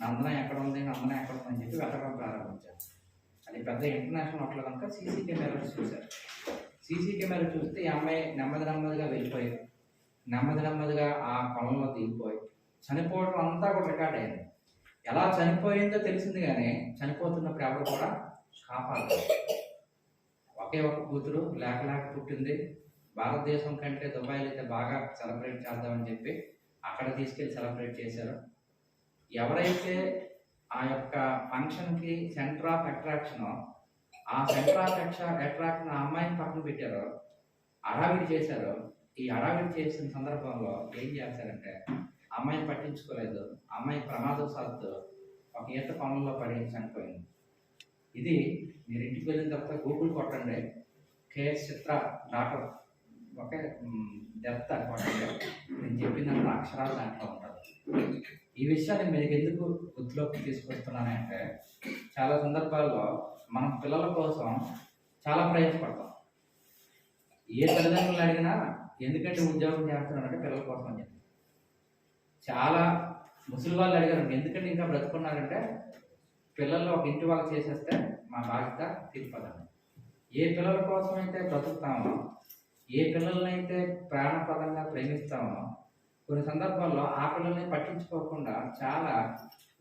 నందనం ఎక్కడ ఉంది, నందనం ఎక్కడ ఉంది అని చెప్పి వెతకడం ప్రారంభించారు. అది పెద్ద ఇంటర్నేషనల్ హోటల్ కనుక సీసీ కెమెరాస్ చూశారు. సీసీ కెమెరా చూస్తే ఈ అమ్మాయి నెమ్మదిగా వెళ్ళిపోయి నెమ్మదిగా ఆ పొలంలో దిగిపోయి చనిపోవడం అంతా కూడా రికార్డ్ అయింది. ఎలా చనిపోయిందో తెలిసింది కానీ చనిపోతున్నప్పుడు ఎవరు కూడా కాపాడలేదు. ఒకే ఒక కూతురు లేక పుట్టింది. భారతదేశం కంటే దుబాయ్లో అయితే బాగా సెలబ్రేట్ చేద్దామని చెప్పి అక్కడ తీసుకెళ్ళి సెలబ్రేట్ చేశారు. ఎవరైతే ఆ యొక్క ఫంక్షన్కి సెంటర్ ఆఫ్ అట్రాక్షన్, ఆ సెంటర్ ఆఫ్ అట్రాక్షన్ ఆ అమ్మాయిని పక్కన పెట్టారో, హడావిడి చేశారో, ఈ హడావిడి చేసిన సందర్భంలో ఏం చేశారంటే అమ్మాయిని పట్టించుకోలేదు. అమ్మాయి ప్రమాదవశాత్తు ఒక ఈత పొలంలో పడి చనిపోయింది. ఇది మీరు ఇంటికి వెళ్ళిన తర్వాత గూగుల్ కొట్టండి, కేఎస్ చిత్ర డాక్టర్ ఒకే డెత్ అని కొట్టండి. నేను చెప్పినంత అక్షరాలు దాంట్లో ఉంటుంది. ఈ విషయాన్ని మీకు ఎందుకు గుర్తులోకి తీసుకొస్తున్నానంటే చాలా సందర్భాల్లో మనం పిల్లల కోసం చాలా ప్రయాసపడతాం. ఏ తల్లిదండ్రులు అడిగినా ఎందుకంటే ఉద్యోగం చేస్తున్నారంటే పిల్లల కోసం అని చెప్పి. చాలా ముసలి వాళ్ళు అడిగారు ఎందుకంటే ఇంకా బ్రతుకున్నారంటే పిల్లల్లో ఒక ఇంటి వాళ్ళు చేసేస్తే మా బాధ్యత తీర్పదండి. ఏ పిల్లల కోసం అయితే బ్రతుకుతామో, ఏ పిల్లలనైతే ప్రాణపదంగా ప్రేమిస్తామో కొన్ని సందర్భాల్లో ఆ పిల్లల్ని పట్టించుకోకుండా చాలా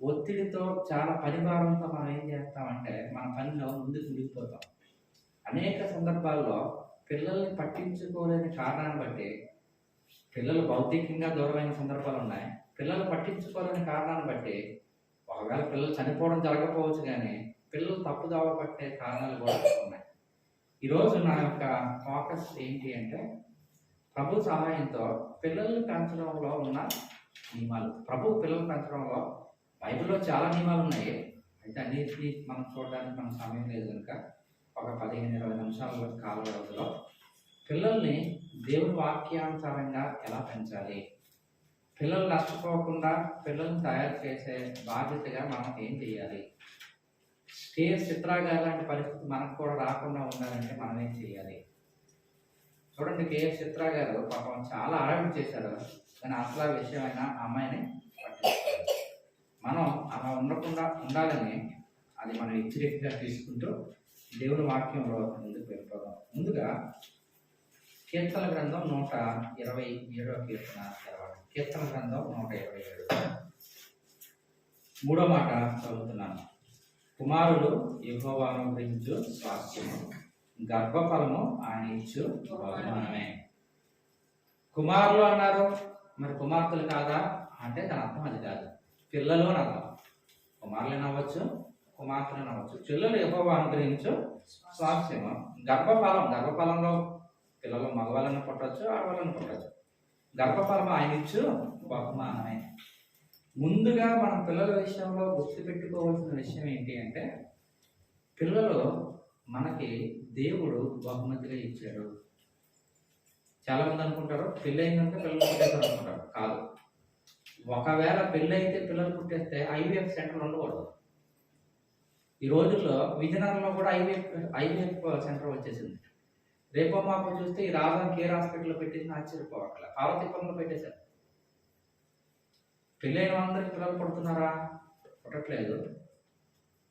ఒత్తిడితో చాలా పరిభారంతో మనం ఏం చేస్తామంటే మన పనిలో ముందుకు ముడిగిపోతాం. అనేక సందర్భాల్లో పిల్లల్ని పట్టించుకోలేని కారణాన్ని బట్టి పిల్లలు భౌతికంగా దూరమైన సందర్భాలు ఉన్నాయి. పిల్లలు పట్టించుకోలేని కారణాన్ని బట్టి ఒకవేళ పిల్లలు చనిపోవడం జరగకపోవచ్చు కానీ పిల్లలు తప్పుదావ పట్టే కారణాలు కూడా ఉన్నాయి. ఈరోజు నా యొక్క ఫోకస్ ఏంటి అంటే ప్రభు సహాయంతో పిల్లల్ని పెంచడంలో ఉన్న నియమాలు. ప్రభు పిల్లలు పెంచడంలో బైబిల్లో చాలా నియమాలు ఉన్నాయి. అయితే అన్నిటినీ మనం చూడడానికి మన సమయం లేదు కనుక ఒక 15-20 నిమిషాల కాల వ్యవధిలో పిల్లల్ని దేవుని వాక్యానుసారంగా ఎలా పెంచాలి, పిల్లలు నష్టపోకుండా పిల్లల్ని తయారు చేసే బాధ్యతగా మనం ఏం చేయాలి, కేఎస్ చిత్ర గారు లాంటి పరిస్థితి మనకు కూడా రాకుండా ఉండాలంటే మనం ఏం చేయాలి. చూడండి, కేఎస్ చిత్ర గారు పాపం చాలా అడవి చేశారు కానీ అసలు ఆ విషయమైన అమ్మాయిని పట్టించుకోవాలి. మనం అలా ఉండకుండా ఉండాలని అది మనం హెచ్చరికగా తీసుకుంటూ దేవుని వాక్యంలో ముందుకు వెళ్ళిపోదాం. ముందుగా కీర్తన గ్రంథం 127వ కీర్తన తెరవండి. కీర్తన గ్రంథం 127 3వ మాట చదువుతున్నాను. కుమారులు యెహోవాను అనుగ్రహించు స్వాస్థ్యము, గర్భఫలము ఆయన ఇచ్చు బహుమానమే. కుమారులు అన్నారు, మరి కుమార్తెలు కాదా అంటే దాని అర్థం అది కాదు. పిల్లలు అని అర్థం. కుమారులు అవ్వచ్చు, కుమార్తెలు అవ్వచ్చు. పిల్లలు యెహోవా అనుగ్రహించు స్వాస్థ్యము, గర్భఫలంలో పిల్లలు మగవాళ్ళని పుట్టవచ్చు, ఆడవాళ్ళని పుట్టవచ్చు. గర్భఫలం ఆయన ఇచ్చు బహుమానమే. ముందుగా మనం పిల్లల విషయంలో గుర్తుపెట్టుకోవాల్సిన విషయం ఏంటి అంటే పిల్లలు మనకి దేవుడు బహుమతిగా ఇచ్చాడు. చాలా మంది అనుకుంటారు పెళ్ళి అయిందంటే పిల్లలు పుట్టేస్తారు అనుకుంటారు. కాదు. ఒకవేళ పెళ్ళి అయితే పిల్లలు పుట్టేస్తే ఐవీఎఫ్ సెంటర్ ఉండకూడదు. ఈ రోజుల్లో విజయనగరంలో కూడా ఐవీఎఫ్ సెంటర్ వచ్చేసింది. రేపో మాపో చూస్తే ఈ రాజాం కేర్ హాస్పిటల్లో పెట్టేసిన ఆశ్చర్యపోవట్ల. పార్వతీపురంలో పెట్టేశారు. పెళ్ళైన అందరికి పిల్లలు పుడుతున్నారా? పుట్టట్లేదు.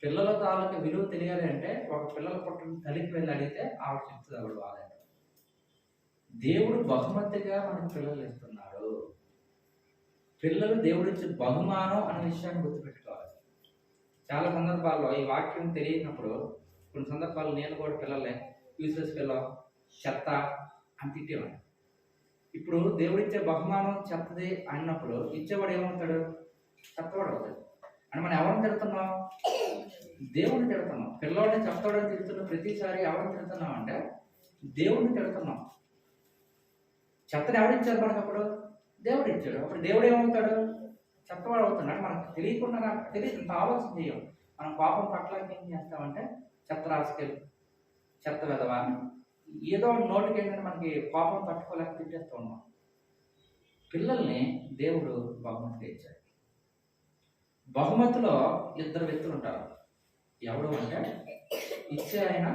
పిల్లల తాలూకు విలువ తెలియాలి అంటే ఒక పిల్లలు పుట్టిన తల్లికి వెళ్ళి అడిగితే ఆవిడ చెప్తుంది ఆవిడ బాధ. దేవుడు బహుమతిగా మనకు పిల్లలు ఇస్తున్నాడు. పిల్లలు దేవుడు ఇచ్చే బహుమానం అనే విషయాన్ని గుర్తుపెట్టుకోవాలి. చాలా సందర్భాల్లో ఈ వాక్యం తెలియనప్పుడు కొన్ని సందర్భాల్లో నేను కూడా పిల్లలే యూస్లెస్ పిల్లలు, చెత్త అని తిట్టేవాడిని. ఇప్పుడు దేవుడిచ్చే బహుమానం చెత్తది అన్నప్పుడు ఇచ్చేవాడు ఏమవుతాడు? చెత్తవాడు అవుతాడు. అని మనం ఎవరిని తిడుతున్నాం? దేవుడిని తిడుతున్నాం. పిల్లవాడిని చెత్తవాడని తిడుతున్న ప్రతిసారి ఎవరిని తిడుతున్నాం అంటే దేవుడిని తిడుతున్నాం. చెత్తని ఎవరిచ్చారు మనకు? అప్పుడు దేవుడు ఇచ్చాడు. అప్పుడు దేవుడు ఏమవుతాడు? చెత్తవాడు అవుతున్నాడు. మనకు తెలియకుండా తెలియదు, ఆలోచన చేయం. మనం పాపం పట్ల ఏం చేస్తామంటే చెత్త రాసుకెళ్ళి చెత్త వెదవా ఏదో నోటికి ఏంటంటే మనకి కోపం తట్టుకోలేక తిట్టేస్తూ ఉన్నాం. పిల్లల్ని దేవుడు బహుమతిగా ఇచ్చాడు. బహుమతిలో 2 వ్యక్తులు ఉంటారు. ఎవడు అంటే ఇచ్చే ఆయన,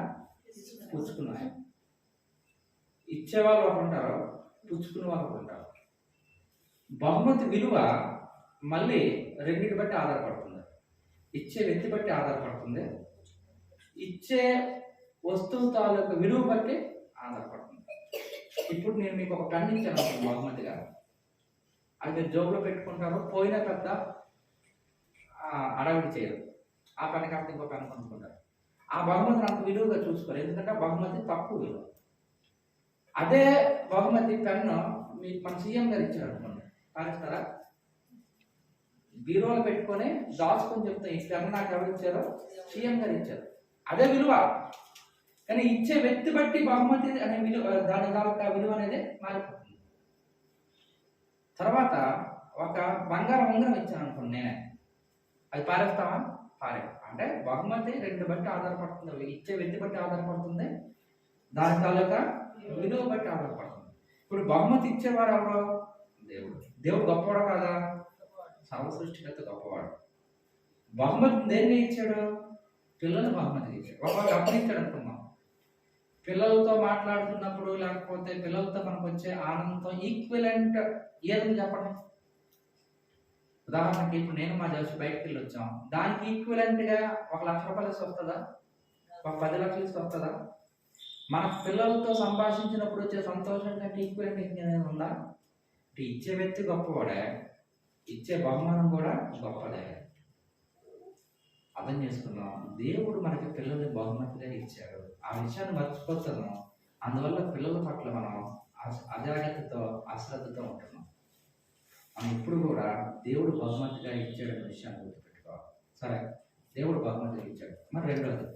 పుచ్చుకున్న ఆయన. ఇచ్చేవాళ్ళు ఒకరు ఉంటారు, పుచ్చుకునే వాళ్ళు ఒకరు ఉంటారు. బహుమతి విలువ మళ్ళీ రెండింటి బట్టి ఆధారపడుతుంది. ఇచ్చే వ్యక్తి బట్టి ఆధారపడుతుంది, ఇచ్చే వస్తువు తాలూకు విలువ బట్టి ఆధారపడుతుంది. ఇప్పుడు నేను మీకు ఒక పెన్ ఇచ్చాను బహుమతిగా, అది మీరు జోబులో పెట్టుకుంటారు, పోయిన పెద్ద అడవిడి చేయరు, ఆ పెన్ కాబట్టి ఇంకో పెన్ కొనుక్కుంటారు. ఆ బహుమతిని అంత విలువగా చూసుకోరు, ఎందుకంటే ఆ బహుమతి తక్కువ విలువ. అదే బహుమతి పెన్ను మీకు మన సీఎం గారు ఇచ్చారు అనుకోండి, పాలిస్తారా? బీరోలో పెట్టుకొని దాచుకొని చెప్తే ఈ పెన్ను నాకు ఎవరు ఇచ్చారో సీఎం గారు ఇచ్చారు, అదే విలువ. కానీ ఇచ్చే వ్యక్తి బట్టి బహుమతి అనే విలువ, దాని తాలూకా విలువ అనేది మారిపోతుంది. తర్వాత ఒక బంగారం ఉంగరం ఇచ్చాను అనుకోండి నేనే, అది పారేస్తావా? పారే. అంటే బహుమతి రెండు బట్టి ఆధారపడుతుంది, ఇచ్చే వ్యక్తి బట్టి ఆధారపడుతుంది, దాని తాలూకా విలువ బట్టి ఆధారపడుతుంది. ఇప్పుడు బహుమతి ఇచ్చేవారు ఎవరు? దేవుడు. దేవుడు గొప్పవాడు కాదా? సర్వ సృష్టికర్త గొప్పవాడు. బహుమతి దేన్ని ఇచ్చాడు? పిల్లలు బహుమతి ఇచ్చాడు. ఒకవేళ అప్పుడు ఇచ్చాడు అనుకున్నాం, పిల్లలతో మాట్లాడుతున్నప్పుడు లేకపోతే పిల్లలతో మనకు వచ్చే ఆనందంతో ఈక్వలెంట్ ఏదని చెప్పండి. ఉదాహరణకి ఇప్పుడు నేను మా జస్ట్ బయటకు వెళ్ళి వచ్చాం, దానికి ఈక్వలెంట్ గా 1 లక్ష రూపాయలు వస్తుందా? ఒక 10 లక్షలు వస్తుందా? మన పిల్లలతో సంభాషించినప్పుడు వచ్చే సంతోషం కంటే ఈక్వలెంట్ ఇంకేమైనా ఉందా? అంటే ఇచ్చే వ్యక్తి గొప్పవాడే, ఇచ్చే బహుమానం కూడా గొప్పదే. అర్థం చేసుకున్నాం. దేవుడు మనకి పిల్లల్ని బహుమతిగా ఇచ్చాడు, ఆ విషయాన్ని మర్చిపోతున్నాం. అందువల్ల పిల్లల పట్ల మనం అజాగ్రత్తతో అశ్రద్ధతో ఉంటున్నాం. మనం ఇప్పుడు కూడా దేవుడు బహుమతిగా ఇచ్చాడనే విషయాన్ని గుర్తుపెట్టుకోవాలి. సరే, దేవుడు బహుమతిగా ఇచ్చాడు. మరి రెండోది,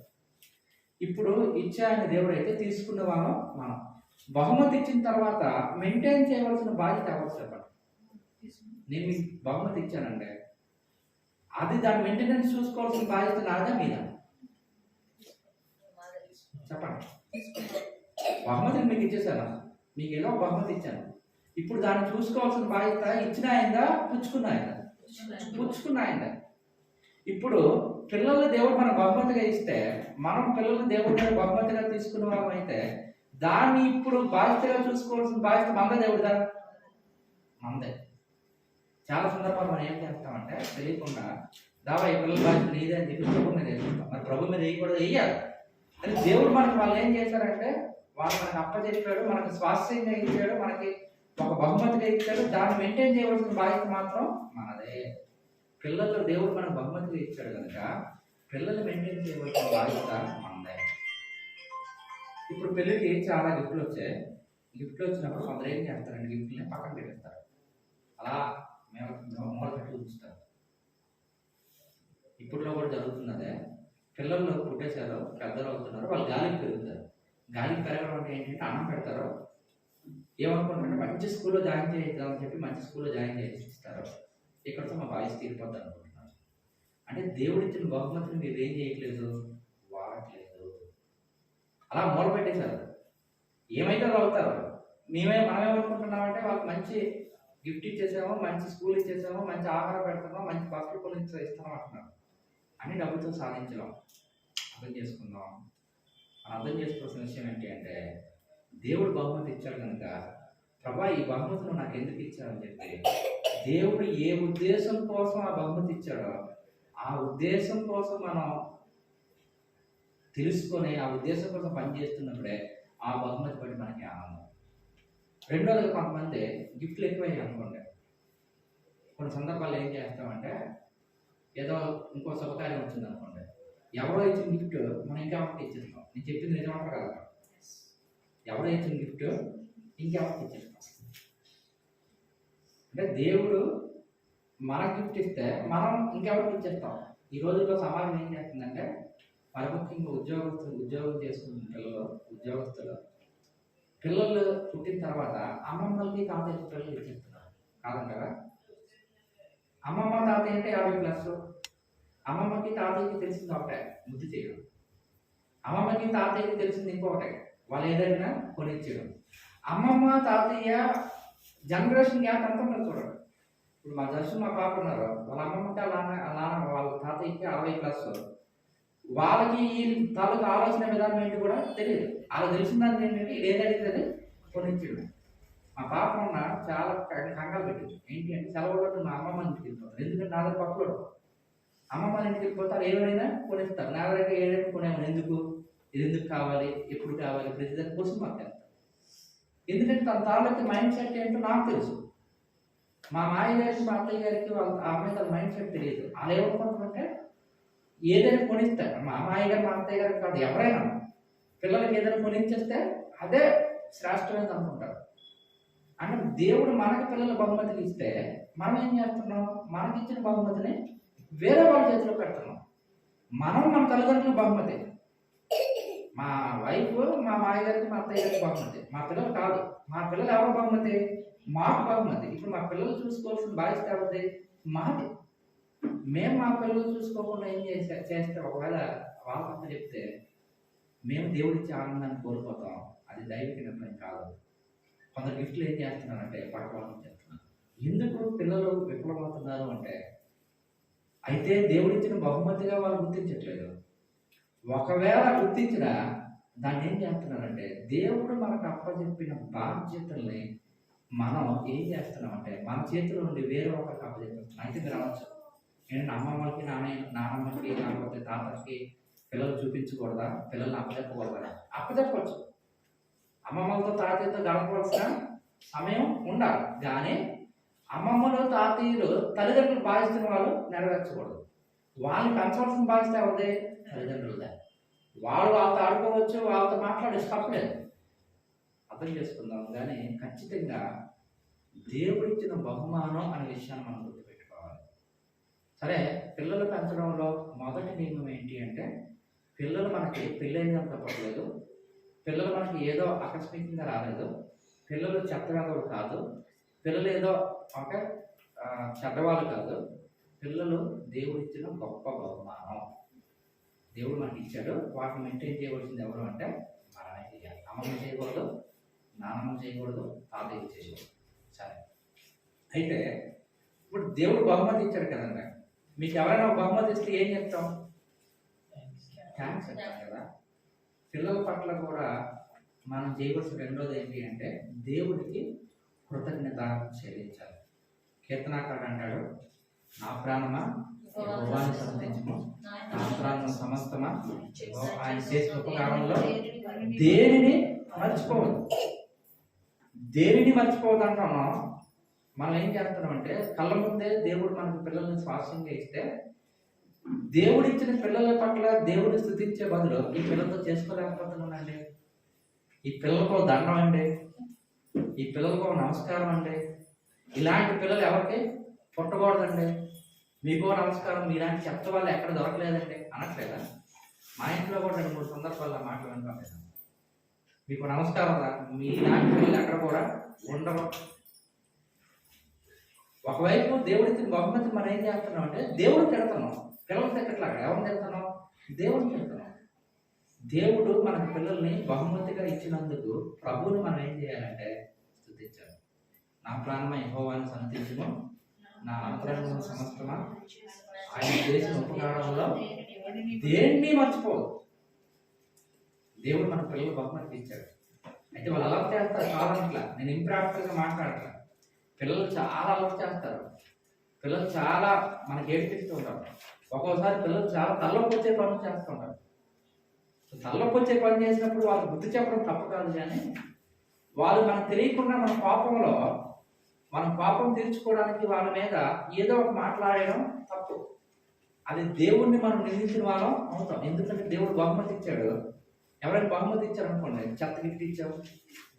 ఇప్పుడు ఇచ్చాయని దేవుడు అయితే తీసుకున్నవాళ్ళం మనం. బహుమతి ఇచ్చిన తర్వాత మెయింటైన్ చేయవలసిన బాధ్యత ఎవరు చెప్పండి? నేను మీకు బహుమతి ఇచ్చానండి, అది దాని మెయింటెనెన్స్ చూసుకోవాల్సిన బాధ్యత నాదా మీద? చెప్పండి. బహుమతిని మీకు ఇచ్చేసాను, మీకు ఏదో బహుమతి ఇచ్చాను, ఇప్పుడు దాన్ని చూసుకోవాల్సిన బాధ్యత ఇచ్చిన అయిందా పుచ్చుకున్న అయిందా? పుచ్చుకున్న అయిందా? ఇప్పుడు పిల్లల్ని దేవుడు మన బహుమతిగా ఇస్తే, మనం పిల్లల్ని దేవుడి మీద బహుమతిగా తీసుకున్న వాళ్ళం అయితే, దాన్ని ఇప్పుడు బాధ్యతగా చూసుకోవాల్సిన బాధ్యత మంద దేవుడిదా? మందే. చాలా సందర్భాలు మనం ఏం చేస్తామంటే తెలియకుండా దావా ఈ పిల్లల బాధ్యత నీదే అని చెప్పి ప్రభు మీద వేసుకుంటాం. మరి ప్రభు మీద వేయకూడదు, వేయాలి. కానీ దేవుడు మనకి వాళ్ళు ఏం చేశారంటే, వాళ్ళు మనకు అప్పచెప్పాడు, మనకు స్వాస్థ్యంగా ఇచ్చాడు, మనకి ఒక బహుమతిగా ఇచ్చాడు, దాన్ని మెయింటైన్ చేయవలసిన బాధ్యత మాత్రం మనదే. పిల్లలు దేవుడు మనకు బహుమతిగా ఇచ్చాడు కనుక పిల్లలు మెయింటైన్ చేయవలసిన బాధ్యత మనదే. ఇప్పుడు పెళ్ళికి చాలా గిఫ్ట్లు వచ్చాయి. గిఫ్ట్లు వచ్చినప్పుడు కొందరు ఏం చేస్తారంటే గిఫ్ట్ని పక్కన పెట్టేస్తారు, అలా మూల పెట్టి ఉంచుతారు. ఇప్పుడులో కూడా జరుగుతున్నదే, పిల్లలు పుట్టేశారు, పెద్దలు అవుతున్నారు, వాళ్ళు గాలికి పెరుగుతారు. గాలికి పెరగడం అంటే ఏంటంటే అన్నం పెడతారు, ఏమనుకుంటారంటే మంచి స్కూల్లో జాయిన్ చేయిద్దామని చెప్పి మంచి స్కూల్లో జాయిన్ చేయిస్తారు. ఇక్కడతో మా వాయిస్ తీరిపోద్ది అనుకుంటున్నారు. అంటే దేవుడిచ్చిన బహుమతిని మీరు ఏం చేయట్లేదు, వాడట్లేదు, అలా మూల పెట్టేశారు. ఏమైతే అవుతారు. మనమేమనుకుంటున్నామంటే వాళ్ళకి మంచి గిఫ్ట్ ఇచ్చేసామో, మంచి స్కూల్ ఇచ్చేసామో, మంచి ఆహారం పెడతామో, మంచి బస్సులు కొని ఇస్తామో అంటున్నాం. అన్ని డబ్బులతో సాధించడం. అర్థం చేసుకుందాం. అర్థం చేసుకోవాల్సిన విషయం ఏంటి అంటే, దేవుడు బహుమతి ఇచ్చాడు కనుక ప్రభా ఈ బహుమతిని నాకు ఎందుకు ఇచ్చాడని చెప్పి దేవుడు ఏ ఉద్దేశం కోసం ఆ బహుమతి ఇచ్చాడో ఆ ఉద్దేశం కోసం మనం తెలుసుకొని ఆ ఉద్దేశం కోసం పనిచేస్తున్నప్పుడే ఆ బహుమతి బట్టి మనకి ఆనందం. రెండోది, కొంతమంది గిఫ్ట్లు ఎక్కువయ్యాయి అనుకోండి, కొన్ని సందర్భాల్లో ఏం చేస్తామంటే, ఏదో ఇంకో శుభకార్యం వచ్చింది అనుకోండి, ఎవరో ఇచ్చిన గిఫ్ట్ మనం ఇంకెవరికి ఇచ్చేస్తాం. నేను చెప్పింది నిజమంటారు కదా, ఎవరో ఇచ్చిన గిఫ్ట్ ఇంకెవరికి ఇచ్చేస్తాం. అంటే దేవుడు మనకు గిఫ్ట్ ఇస్తే మనం ఇంకెవరికి ఇచ్చేస్తాం. ఈ రోజుల్లో సమాజం ఏం చేస్తుందంటే, మరి ముఖ్యంగా ఉద్యోగం చేసుకున్న పిల్లలు పుట్టిన తర్వాత అమ్మమ్మలకి తాతయ్యకి పిల్లలు ఇచ్చేస్తున్నారు కాదంటారా? అమ్మమ్మ తాతయ్య అంటే 50+. అమ్మమ్మకి తాతయ్యకి తెలిసింది ఒకటే, బుద్ధి చేయడం. అమ్మమ్మకి తాతయ్యకి తెలిసింది ఇంకొకటే, వాళ్ళు ఏదైనా కొనిచ్చేయడం. అమ్మమ్మ తాతయ్య జనరేషన్ గ్యాప్ ఎంత ఉంటుందో చూడండి. ఇప్పుడు మా దర్శనం మా పాప ఉన్నారు, వాళ్ళ అమ్మమ్మకి అలా వాళ్ళ తాతయ్యకి 60+. వాళ్ళకి ఈ తాలూకు ఆలోచన విధానం ఏంటి కూడా తెలియదు. వాళ్ళకి తెలిసిన దాన్ని ఏంటంటే ఇది ఏదైతే అది కొనిచ్చాడు. మా పాప ఉన్న చాలా కంగారు పెట్టింది. ఏంటి అంటే సెలవులో మా అమ్మమ్మ ఇంటికి వెళ్ళిపోతాను, ఎందుకంటే నా దగ్గర పక్కలో అమ్మమ్మ వాళ్ళ ఇంటికి వెళ్ళిపోతారు, ఏమైనా కొనిస్తారు. నా దగ్గర ఏదైనా కొనేమని, ఎందుకు, ఇది ఎందుకు కావాలి, ఎప్పుడు కావాలి, ప్రతిదాని కోసం మాట్లాడతారు. ఎందుకంటే తన తాలూకు మైండ్ సెట్ ఏంటో నాకు తెలుసు. మా మాయ గారికి, మా అత్తయ్య గారికి వాళ్ళ ఆ అమ్మాయి మైండ్ సెట్ తెలియదు. వాళ్ళు ఏమనుకుంటారంటే ఏదైనా కొనిస్తారు. మా మాయ గారు, మా అత్తయ్య గారికి కాదు, ఎవరైనా పిల్లలకి ఏదైనా కొనిచ్చేస్తే అదే శ్రేష్టమైనది అనుకుంటారు. అంటే దేవుడు మనకి పిల్లల బహుమతిని ఇస్తే మనం ఏం చేస్తున్నాం, మనకి ఇచ్చిన బహుమతిని వేరే వాళ్ళ చేతిలో పెడుతున్నాం. మనం మన తల్లిదండ్రుల బహుమతి, మా వైఫ్, మా మాయ గారికి, మా అత్తయ్య గారికి బహుమతి. మా పిల్లలు కాదు. మా పిల్లలు ఎవరు బహుమతి, మాకు బహుమతి. ఇప్పుడు మా పిల్లలు చూసుకోవాల్సిన బాధ్యత ఎవరిది, మాది. మేము మా పిల్లలు చూసుకోకుండా ఏం చేస్తే ఒకవేళ వాళ్ళంతా చెప్తే మేము దేవుడిచ్చే ఆనందాన్ని కోల్పోతాం. అది దైవిక నిర్ణయం కాదు. కొందరు గిఫ్ట్లు ఏం చేస్తున్నారంటే పడకవాళ్ళని చేస్తున్నారు. ఎందుకు పిల్లలు విఫలమవుతున్నారు అంటే, అయితే దేవుడిచ్చిన బహుమతిగా వాళ్ళు గుర్తించట్లేదు. ఒకవేళ గుర్తించినా దాన్ని ఏం చేస్తున్నారంటే, దేవుడు మనకు అప్పచెప్పిన బాధ్యతల్ని మనం ఏం చేస్తున్నామంటే మన చేతిలో నుండి వేరే ఒకరికి అప్పచెప్తున్నాం. అయితే మీరు అనవచ్చు, నేను అమ్మమ్మకి, నాన్నమ్మకి, లేకపోతే తాతకి పిల్లలు చూపించకూడదా, పిల్లల్ని అప్పచెప్పకూడదా? అప్పచెప్పచ్చు. అమ్మమ్మలతో తాతయ్యతో గడపవలసిన సమయం ఉండాలి, కానీ అమ్మమ్మలు తాతయ్యలు తల్లిదండ్రులు బాధిస్తున్న వాళ్ళు నెరవేర్చకూడదు. వాళ్ళని పెంచవలసిన బాధ్యత ఎవరిదే, తల్లిదండ్రులదే. వాళ్ళతో ఆడుకోవచ్చు, వాళ్ళతో మాట్లాడేసి తప్పలేదు, అర్థం చేసుకుందాం. కానీ ఖచ్చితంగా దేవుడిచ్చిన బహుమానం అనే విషయాన్ని మనం గుర్తుపెట్టుకోవాలి. సరే, పిల్లలు పెంచడంలో మొదటి నియమం ఏంటి అంటే, పిల్లలు మనకి పెళ్ళైనంత పర్లేదు, పిల్లలు మనకి ఏదో ఆకస్మికంగా రాలేదు, పిల్లలు చెత్తగాదోడు కాదు, పిల్లలు ఏదో ఒక చెడ్డవాళ్ళు కాదు. పిల్లలు దేవుడిచ్చిన గొప్ప బహుమానం. దేవుడు మనకి ఇచ్చాడు. వాటిని మెయింటైన్ చేయవలసింది ఎవరు అంటే మనమే చేయాలి. అమ్మమ్మ చేయకూడదు, నాన్నమ్మ చేయకూడదు, తాతయ్య చేయకూడదు. సరే, అయితే ఇప్పుడు దేవుడు బహుమతి ఇచ్చాడు కదండి. మీకు ఎవరైనా బహుమతి ఇస్తే ఏం చెప్తాం, థ్యాంక్స్ అంటాం కదా. పిల్లల పట్ల కూడా మనం చేయవలసిన రెండోది ఏంటి అంటే దేవుడికి కృతజ్ఞత చెల్లించాలి. కీర్తనాకారుడు అంటాడు, నా ప్రాణమా యెహోవాను స్తుతించుము, నా ప్రాణం సమస్తమా ఆయన చేసిన ఉపకారంలో దేనిని మర్చిపోవద్దు. దేనిని మర్చిపోవద్దు అంటాము. మనం ఏం చేస్తున్నాం అంటే కళ్ళ ముందే దేవుడు మనకు పిల్లల్ని స్వాస్థ్యంగా ఇస్తే దేవుడు ఇచ్చిన పిల్లల పట్ల దేవుడిని స్తుతించే బదులు ఈ పిల్లలతో చేసుకోలేకపోతున్నానండి, ఈ పిల్లలకు దండం అండి, ఈ పిల్లలకు నమస్కారం అండి, ఇలాంటి పిల్లలు ఎవరికి పుట్టకూడదండి, మీకో నమస్కారం, మీలాంటి చెత్త వాళ్ళు ఎక్కడ దొరకలేదండి అనట్లేదా? మా ఇంట్లో కూడా 2-3 సందర్భాల్లో మాట్లాడుకుంటాను, మీకు నమస్కారం రా, మీలాంటి పిల్లలు ఎక్కడ కూడా ఉండరు. ఒకవైపు దేవుడిచ్చిన బహుమతి మనం ఏం చేస్తున్నాం అంటే దేవుడు తిడుతున్నాం. పిల్లలు తిట్టట్లాగా ఎవరిని తిడుతున్నాం, దేవుడు తిడుతున్నాం. దేవుడు మనకు పిల్లల్ని బహుమతిగా ఇచ్చినందుకు ప్రభువుని మనం ఏం చేయాలంటే స్తుతించాలి. నా ప్రాణమా యెహోవాను స్తుతించుము, నా అంతరంగం సమస్తమా ఆయన చేసిన ఉపకారంలో దేన్ని మర్చిపోదు. దేవుడు మన పిల్లలు బహుమతి ఇచ్చాడు. అయితే వాళ్ళు అలర్ట్ చేస్తారు కావాలట్లా, నేను ఇంప్రాక్టికల్గా మాట్లాడట్లా. పిల్లలు చాలా అలర్ట్ చేస్తారు, పిల్లలు చాలా మనకి ఏడిపిస్తూ ఉంటారు. ఒక్కోసారి పిల్లలు చాలా తలలోకి వచ్చే పనులు చేస్తుంటారు. తలలోకి వచ్చే పని చేసినప్పుడు వాళ్ళకి బుద్ధి చెప్పడం తప్పు కాదు, కానీ వాళ్ళు మనకు తెలియకుండా మన కోపంలో మనం కోపం తీర్చుకోవడానికి వాళ్ళ మీద ఏదో ఒక మాట్లాడడం తప్పు. అది దేవుణ్ణి మనం నిందించిన వాళ్ళం అవుతాం. ఎందుకంటే దేవుడు బహుమతి ఇచ్చాడు. ఎవరైనా బహుమతి ఇచ్చారు అనుకోండి, చెత్త గిఫ్ట్ ఇచ్చావు,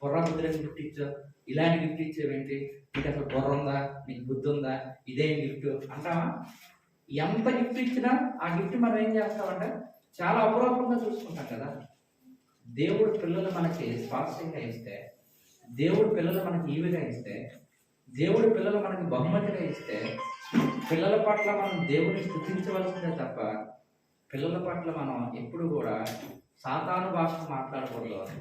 బుర్ర బుద్ధులని గిఫ్ట్ ఇచ్చావు, ఇలాంటి గిఫ్ట్ ఇచ్చేవేంటి, నీకు అసలు బుర్ర ఉందా, నీకు బుద్ధి ఉందా, ఇదేం గిఫ్ట్ అంటావా? ఎంత గిఫ్ట్ ఇచ్చినా ఆ గిఫ్ట్ మనం ఏం చేస్తామంటే చాలా అపురూపంగా చూసుకుంటాం కదా. దేవుడు పిల్లలు మనకి స్వాస్థ్యంగా ఇస్తే, దేవుడు పిల్లలు మనకి ఈవిగా ఇస్తే, దేవుడు పిల్లలు మనకి బహుమతిగా ఇస్తే, పిల్లల పట్ల మనం దేవుడిని స్తుతించవలసిందే తప్ప పిల్లల పట్ల మనం ఎప్పుడు కూడా సాతాను భాష మాట్లాడకూడదు.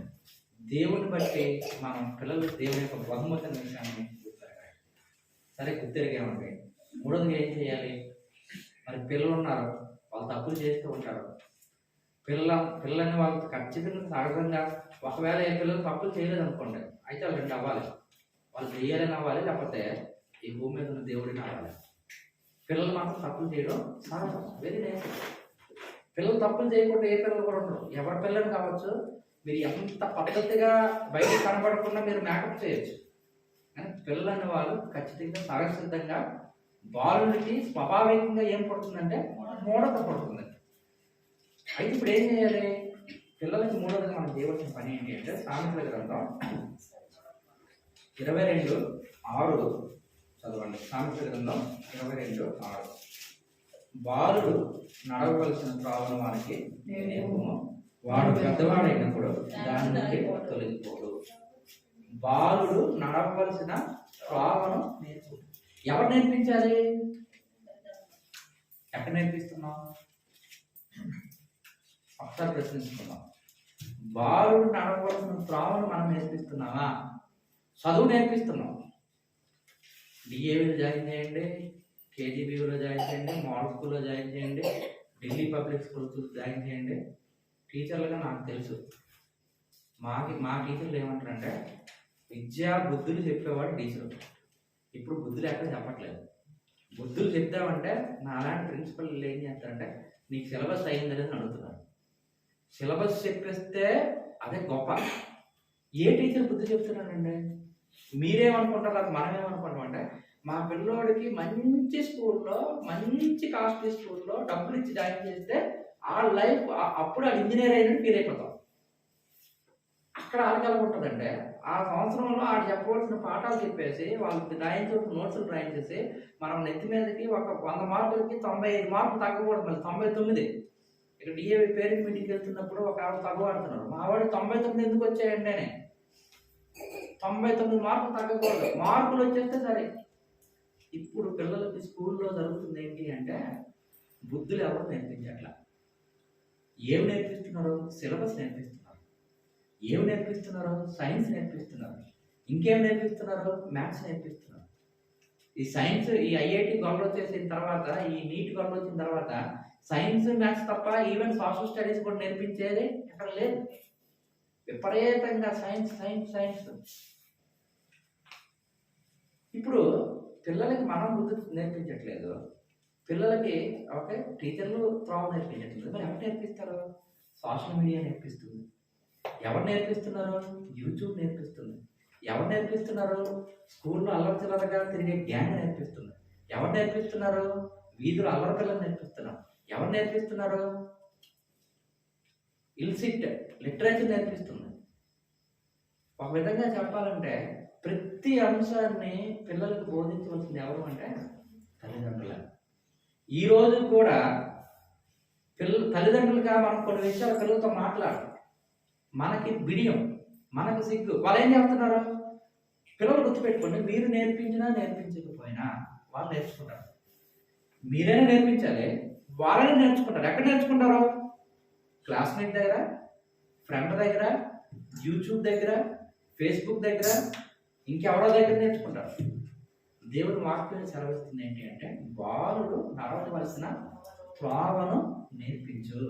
దేవుని బట్టి మనం పిల్లలు దేవుని యొక్క బహుమతి అనే విషయాన్ని గుర్తిరగాలి. సరే, గుర్తిరిగామండి. మూడోదిగా ఏం చేయాలి? మరి పిల్లలు ఉన్నారు, వాళ్ళు తప్పులు చేస్తూ ఉంటారు. పిల్లల్ని వాళ్ళు ఖచ్చితంగా సహజంగా, ఒకవేళ ఏ పిల్లలు తప్పులు చేయలేదు అనుకోండి, అయితే వాళ్ళు 2 అవ్వాలి. వాళ్ళు చేయాలని అవ్వాలి, లేకపోతే ఈ భూమి మీద ఉన్న దేవుడిని అవ్వాలి. పిల్లలు మాత్రం తప్పులు చేయడం సహజం, వెరీ నేచర్. పిల్లలు తప్పులు చేయకుండా ఏ పిల్లలు కూడా ఉండరు. ఎవరి పిల్లలు కావచ్చు, మీరు ఎంత పద్ధతిగా బయట కనబడకుండా మీరు మేకప్ చేయొచ్చు, కానీ పిల్లలు అనే వాళ్ళు ఖచ్చితంగా సహజసిద్ధంగా బాలుడికి స్వాభావికంగా ఏం పడుతుందంటే మూఢత పడుతుంది. అయితే ఇప్పుడు ఏం చేయాలి? పిల్లలకి మూడవది మనం చేయవలసిన పని ఏంటి అంటే సామెతల గ్రంథం 22:6 చదవండి. సామెతల గ్రంథం 22:6. బాలుడు నడవవలసిన త్రోవను వానికి నేనేమో, వాడు పెద్దవాడైనప్పుడు దాని నుండి తొలగిపోడు. బాలుడు నడవవలసిన త్రోవను నేర్చుకో. ఎవరు నేర్పించాలి? ఎక్కడ నేర్పిస్తున్నాం? ఒకసారి ప్రశ్నిస్తున్నాం. బాలుడు నడవవలసిన త్రోవను మనం నేర్పిస్తున్నామా? చదువు నేర్పిస్తున్నాం. డిఏవిలో జాయిన్ చేయండి, కేజీబీలో జాయిన్ చేయండి, మోడల్ స్కూల్లో జాయిన్ చేయండి, ఢిల్లీ పబ్లిక్ స్కూల్స్ జాయిన్ చేయండి. టీచర్లుగా నాకు తెలుసు, మా టీచర్లు ఏమంటారంటే విద్యా బుద్ధులు చెప్పేవాడు టీచరు. ఇప్పుడు బుద్ధులు ఎక్కడ చెప్పట్లేదు. బుద్ధులు చెప్తామంటే నాలాంటి ప్రిన్సిపల్ ఏం చేస్తారంటే నీకు సిలబస్ అయిందనేది అడుగుతున్నారు. సిలబస్ చెప్పేస్తే అదే గొప్ప. ఏ టీచర్ బుద్ధి చెప్తున్నానండి? మీరేమనుకుంటారు, అది మనమేమనుకుంటాం అంటే మా పిల్లోడికి మంచి స్కూల్లో, మంచి కాస్ట్లీ స్కూల్లో డబ్బులు ఇచ్చి జాయిన్ చేస్తే ఆ లైఫ్ అప్పుడు అది ఇంజనీర్ అయినట్టు ఫీల్ అయిపోతాం. అక్కడ ఆడగలం ఉంటుందంటే ఆ సంవత్సరంలో ఆడ చెప్పవలసిన పాఠాలు చెప్పేసి వాళ్ళకి రాయించవలసిన నోట్స్లు రాయించేసి మనం నెత్తి మీదకి ఒక 100 మార్కులకి 95 మార్కులు తగ్గకూడదు, మళ్ళీ 99. ఇక్కడ డిఏవి పేరెంట్ మీటింగ్కి వెళ్తున్నప్పుడు ఒక ఆవిడ తగ్గవాడుతున్నారు. మా వాడు 99 ఎందుకు వచ్చాయండి అని. 99 మార్కులు తగ్గకూడదు, మార్కులు వచ్చేస్తే సరే. ఇప్పుడు పిల్లలకి స్కూల్లో జరుగుతుంది ఏంటి అంటే బుద్ధులు ఎవరు నేర్పించట్లా. ఏం నేర్పిస్తున్నారు? సిలబస్ నేర్పిస్తున్నారు. ఏం నేర్పిస్తున్నారు? సైన్స్ నేర్పిస్తున్నారు. ఇంకేం నేర్పిస్తున్నారు? మ్యాథ్స్ నేర్పిస్తున్నారు. ఈ సైన్స్, ఈ ఐఐటి గొడవ వచ్చేసిన తర్వాత, ఈ నీట్ గొడవ వచ్చిన తర్వాత సైన్స్ మ్యాథ్స్ తప్ప ఈవెన్ సోషల్ స్టడీస్ కూడా నేర్పించేది ఎక్కడ లేదు. విపరీతంగా సైన్స్ సైన్స్ సైన్స్. ఇప్పుడు పిల్లలకి మనం బుద్ధి నేర్పించట్లేదు, పిల్లలకి ఓకే టీచర్లు త్రోవ నేర్పించట్లేదు. మరి ఎవరు నేర్పిస్తారు? సోషల్ మీడియా నేర్పిస్తుంది. ఎవరు నేర్పిస్తున్నారు? యూట్యూబ్ నేర్పిస్తుంది. ఎవరు నేర్పిస్తున్నారు? స్కూల్లో అల్లరి చిల్లరగా తిరిగే గ్యాంగ్ నేర్పిస్తుంది. ఎవరు నేర్పిస్తున్నారు? వీధులు అల్లరి పిల్లలు నేర్పిస్తున్నారు. ఎవరు నేర్పిస్తున్నారు? ఇల్సిట్ లిటరేచర్ నేర్పిస్తుంది. ఒక విధంగా చెప్పాలంటే ప్రతి అంశాన్ని పిల్లలకు బోధించవలసింది ఎవరు అంటే తల్లిదండ్రులే. ఈ రోజు కూడా తల్లిదండ్రులుగా మనం కొన్ని విషయాలు పిల్లలతో మాట్లాడాలి. మనకి బిడియం, మనకు సిగ్గు. వాళ్ళు ఏం చేస్తున్నారు? పిల్లలు గుర్తుపెట్టుకోండి, మీరు నేర్పించినా నేర్పించకపోయినా వాళ్ళు నేర్చుకుంటారు. మీరైనా నేర్పించాలి, వాళ్ళని నేర్చుకుంటారు. ఎక్కడ నేర్చుకుంటారు? క్లాస్మేట్ దగ్గర, ఫ్రెండ్ దగ్గర, యూట్యూబ్ దగ్గర, ఫేస్బుక్ దగ్గర, ఇంకెవరో దగ్గర నేర్చుకుంటారు. దేవుని వాక్యం సెలవిస్తుంది ఏంటి అంటే బాలుడు నడవవలసిన త్రోవను నేర్పించు,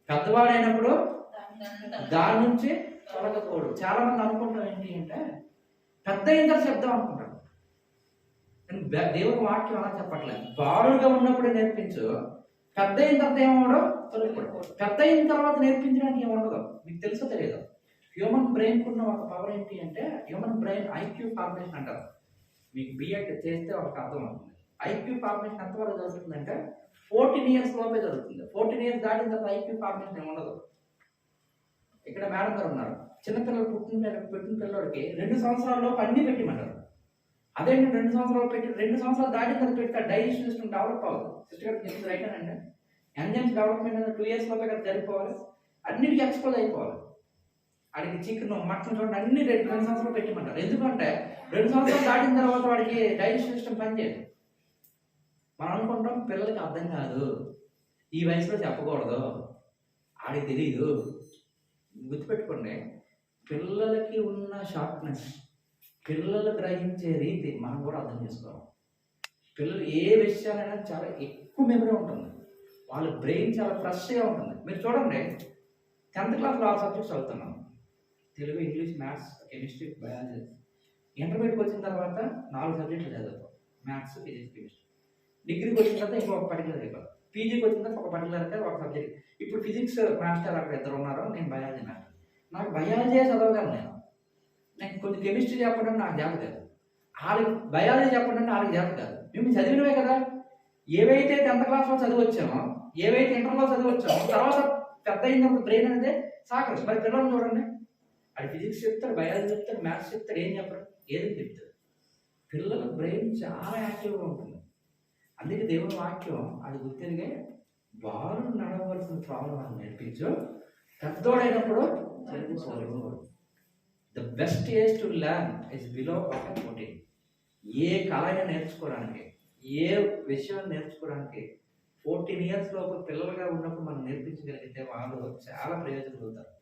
పెద్దవాడైనప్పుడు దాని నుంచి తొలగకూడదు. చాలా మంది అనుకుంటారు ఏంటి అంటే పెద్ద ఇంత శబ్దం అనుకుంటారు. దేవుని వాక్యం అలా చెప్పట్లేదు. బాలుడుగా ఉన్నప్పుడే నేర్పించు, పెద్ద అయిన తర్వాత ఏమవడం తొలగకూడదు. పెద్ద అయిన తర్వాత నేర్పించడానికి ఏముండదు. మీకు తెలుసో తెలియదు, హ్యూమన్ బ్రెయిన్ కున్న ఒక పవర్ ఏంటి అంటే హ్యూమన్ బ్రెయిన్ ఐక్యూ ఫార్మేషన్ అంటారు. మీకు బిఎడ్ చేస్తే ఒక అర్థం అవుతుంది. ఐక్యూ ఫార్మేషన్ ఎంతవరకు జరుగుతుందంటే 14 years లోపే జరుగుతుంది. 14 years దాటిన తర్వాత ఐక్యూ ఫార్మేషన్ ఏమి ఉండదు. ఇక్కడ మేడం గారు ఉన్నారు, చిన్నపిల్లలు పెట్టిన పిల్లడికి 2 సంవత్సరాల్లోపు అన్ని పెట్టిమంటారు. అదే 2 సంవత్సరాలు పెట్టి 2 సంవత్సరాలు దాటిన తర్వాత పెడితే డైజెషన్ సిస్టమ్ డెవలప్ అవ్వదు. సిస్టర్ చెప్పింది రైట్ అండి. ఎంజైమ్స్ డెవలప్మెంట్ అనేది 2 years లోపే కదా జరిగిపోవాలి. అన్నిటికీ ఎక్స్పోజ్ అయిపోవాలి. వాడికి చికెన్ మటన్ చూడండి అన్ని 2 సంవత్సరాలు పెట్టిమంటారు. ఎందుకంటే 2 సంవత్సరాలు దాటిన తర్వాత వాడికి డైజెషన్ సిస్టమ్ పనిచేయదు. మనం అనుకుంటాం పిల్లలకి అర్థం కాదు, ఈ వయసులో చెప్పకూడదు, ఆడికి తెలియదు. గుర్తుపెట్టుకోండి, పిల్లలకి ఉన్న షార్ప్నెస్, పిల్లలు గ్రహించే రీతి మనం కూడా అర్థం చేసుకోవాలి. పిల్లలు ఏ విషయాలైనా చాలా ఎక్కువ మెమరీ ఉంటుంది, వాళ్ళ బ్రెయిన్ చాలా ఫ్రెష్గా ఉంటుంది. మీరు చూడండి, 10th క్లాస్లో 6 సబ్జెక్ట్స్ చదువుతున్నాం, Telugu, English, maths, chemistry, biology. ఇంటర్మీడియట్కి వచ్చిన తర్వాత 4 సబ్జెక్టులు చదువుతాం, మ్యాథ్స్, ఫిజిక్స్, కెమిస్ట్రీ. డిగ్రీకి వచ్చిన తర్వాత ఇంకొక పర్టికులర్ అయిపోతుంది, పీజీకి వచ్చిన తర్వాత ఒక పర్టికులర్ ఒక సబ్జెక్ట్. ఇప్పుడు ఫిజిక్స్ మాస్టర్ అక్కడ ఇద్దరు ఉన్నారు, నేను బయాలజీ మాస్టర్. నాకు బయాలజీ చదవగలను నేను కొంచెం కెమిస్ట్రీ చెప్పడం నాకు చేత కాదు, వాళ్ళకి బయాలజీ చెప్పడం వాళ్ళకి చేత కాదు. మేము చదివినవే కదా, ఏవైతే 10th క్లాస్లో చదివచ్చామో, ఏవైతే ఇంటర్లో చదివచ్చామో, తర్వాత పెద్ద అయిన బ్రెయిన్ అనేది సాకరు. మరి పిల్లలు చూడండి, అది ఫిజిక్స్ చెప్తాడు, బయాలజీ చెప్తాడు, మ్యాథ్స్ చెప్తాడు, ఏం చెప్పరు, ఏది చెప్తాడు. పిల్లల బ్రెయిన్ చాలా యాక్టివ్గా ఉంటుంది. అందుకే దేవుని వాక్యం అది గుర్తిరిగే వారు నడవలసిన త్రోవను మనం నేర్పించు, పెద్దోడైనప్పుడు the best age to learn is below 14. ఏ కళని నేర్చుకోవడానికి, ఏ విషయం నేర్చుకోవడానికి 14 years లోపు పిల్లలుగా ఉన్నప్పుడు మనం నేర్పించగలిగితే వాళ్ళు చాలా ప్రయోజనం పొందుతారు.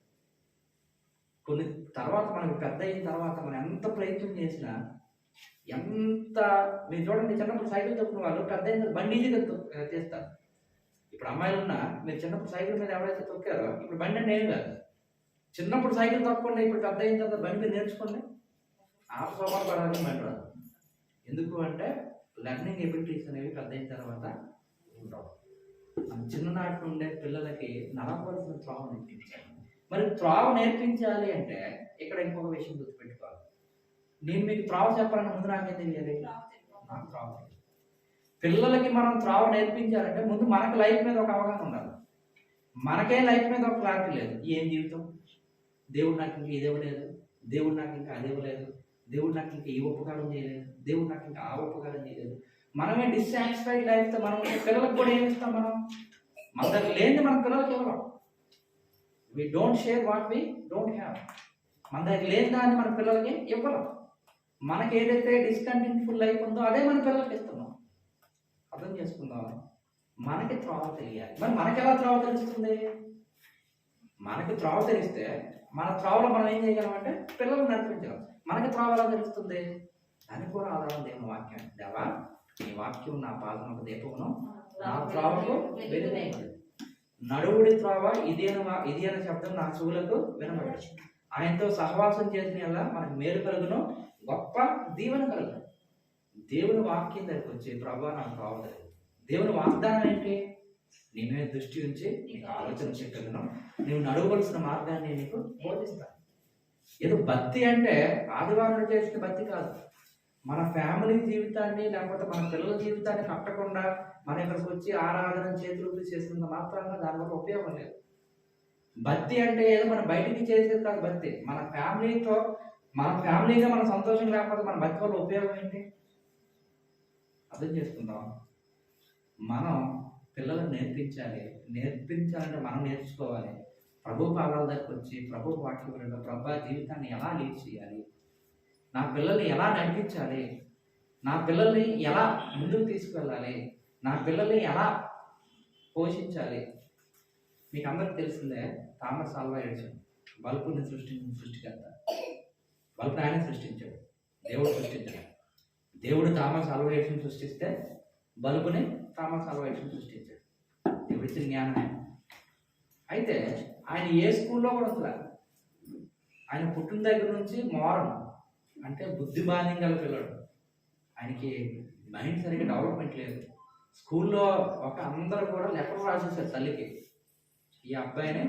కొన్ని తర్వాత మనకు పెద్ద అయిన తర్వాత మనం ఎంత ప్రయత్నం చేసినా, ఎంత మీరు చూడండి, చిన్నప్పుడు సైకిల్ తొక్కున్న వాళ్ళు పెద్ద అయిన బండి ఈజీగా చేస్తారు. ఇప్పుడు అమ్మాయిలు ఉన్నా, మీరు చిన్నప్పుడు సైకిల్ మీద ఎవరైతే తొక్కారో ఇప్పుడు బండి అంటే ఏం కాదు. చిన్నప్పుడు సైకిల్ తొక్కకుండా ఇప్పుడు పెద్ద అయిన తర్వాత బండి మీద నేర్చుకోండి, సోమవారం పడాలని బండి రాదు. ఎందుకు అంటే లెర్నింగ్ ఎబిలిటీస్ అనేవి పెద్ద అయిన తర్వాత ఉండవు. చిన్ననాటి నుండే పిల్లలకి నడవలసిన త్రోవ నేర్పించాలి. మరి త్రోవ నేర్పించాలి అంటే ఇక్కడ ఇంకొక విషయం గుర్తుపెట్టుకోవాలి. నేను మీకు త్రోవ చెప్పాలన్న ముందు నాకేం తెలియాలి, నాకు త్రోవ తెలియాలి. పిల్లలకి మనం త్రోవ నేర్పించాలంటే ముందు మనకు లైఫ్ మీద ఒక అవగాహన ఉండాలి. మనకే లైఫ్ మీద ఒక క్లారిటీ లేదు. ఏం జీవితం, దేవుడు నాకు ఇంకా ఇదేవలేదు, దేవుడు నాకు ఇంకా అదేవలేదు, దేవుడు నాకు ఇంకా ఈ ఉపకారం చేయలేదు, దేవుడు నాకు ఇంకా ఆ ఉపకారం చేయలేదు. మనమే డిస్సాటిస్ఫైడ్ లైఫ్తో మనం పిల్లలకు కూడా ఏమి ఇస్తాం, మన దగ్గర లేనిది మన పిల్లలకి ఇవ్వడం. We don't share what we don't have. మన దగ్గర లేని దాన్ని మన పిల్లలకి ఇవ్వడం. మనకి ఏదైతే డిస్కంటెంట్ఫుల్ లైఫ్ ఉందో అదే మన పిల్లలకి ఇస్తున్నాం. అర్థం చేసుకుందాం. మనకి త్రోవ తెలియాలి. మరి మనకి ఎలా త్రోవ తెలుస్తుంది? మనకి త్రోవ తెలిస్తే మన త్రోవలో మనం ఏం చేయగలమంటే పిల్లలు నడిపించగలం. మనకి త్రోవ ఎలా తెలుస్తుంది? దానికి కూడా ఆధారం దేవుని వాక్యం. దేవా, నీ వాక్యం నా పాదములకు దీపమును, నా త్రోవకు వెలుగైనది. నడువుడి త్రోవ ఇది అనే శబ్దం నా చెవులకు వినబడదు. ఆయనతో సహవాసం చేసిన వల్ల మనకు మేలు కలుగును, గొప్ప దీవెన కలుగును. దేవుని వాక్యం దగ్గరికి వచ్చి ప్రభువా నాకు త్రోవ తెలియదు. దేవుని వాగ్దానం ఏంటి? నీ మీద దృష్టి ఉంచి నీకు ఆలోచన చెప్పగలను, నువ్వు నడవవలసిన మార్గాన్ని నీకు బోధిస్తాను. ఏదో భక్తి అంటే ఆదివారం చేసిన భక్తి కాదు. మన ఫ్యామిలీ జీవితాన్ని లేకపోతే మన పిల్లల జీవితాన్ని కట్టకుండా మన ఇక్కడికి వచ్చి ఆరాధన చేతులు చేసినంత మాత్రాన దానివల్ల ఉపయోగం లేదు. భక్తి అంటే ఏదో మనం బయటికి చేసేది కాదు. భక్తి మన ఫ్యామిలీగా మన సంతోషం లేకపోతే మన భక్తి వల్ల ఉపయోగం ఏంటి? అర్థం చేసుకుందాం. మనం పిల్లలకు నేర్పించాలంటే మనం నేర్చుకోవాలి. ప్రభు పాదాల దగ్గరికి వచ్చి ప్రభు వాక్యం, ప్రభు జీవితాన్ని ఎలా లీడ్ చేయాలి, నా పిల్లల్ని ఎలా నడిపించాలి, నా పిల్లల్ని ఎలా ముందుకు తీసుకువెళ్ళాలి, నా పిల్లల్ని ఎలా పోషించాలి. మీకు అందరికి తెలిసిందే, థామస్ ఆల్వా ఎడిసన్ బల్బుని సృష్టికర్త. బల్బుని ఆయన సృష్టించాడు, దేవుడు సృష్టించాడు. దేవుడు థామస్ ఆల్వా ఎడిసన్ సృష్టిస్తే బల్బుని థామస్ ఆల్వా ఎడిసన్ సృష్టించాడు. దేవుడు ఇచ్చిన జ్ఞానమే. అయితే ఆయన ఏ స్కూల్లో కూడా అసలు ఆయన పుట్టిన దగ్గర నుంచి మోరన్ అంటే బుద్ధి బాధ్యం గల పిల్లడు. ఆయనకి మైండ్ సరిగ్గా డెవలప్మెంట్ లేదు. స్కూల్లో అందరూ కూడా లెటర్ రాసేసారు తల్లికి, ఈ అబ్బాయిని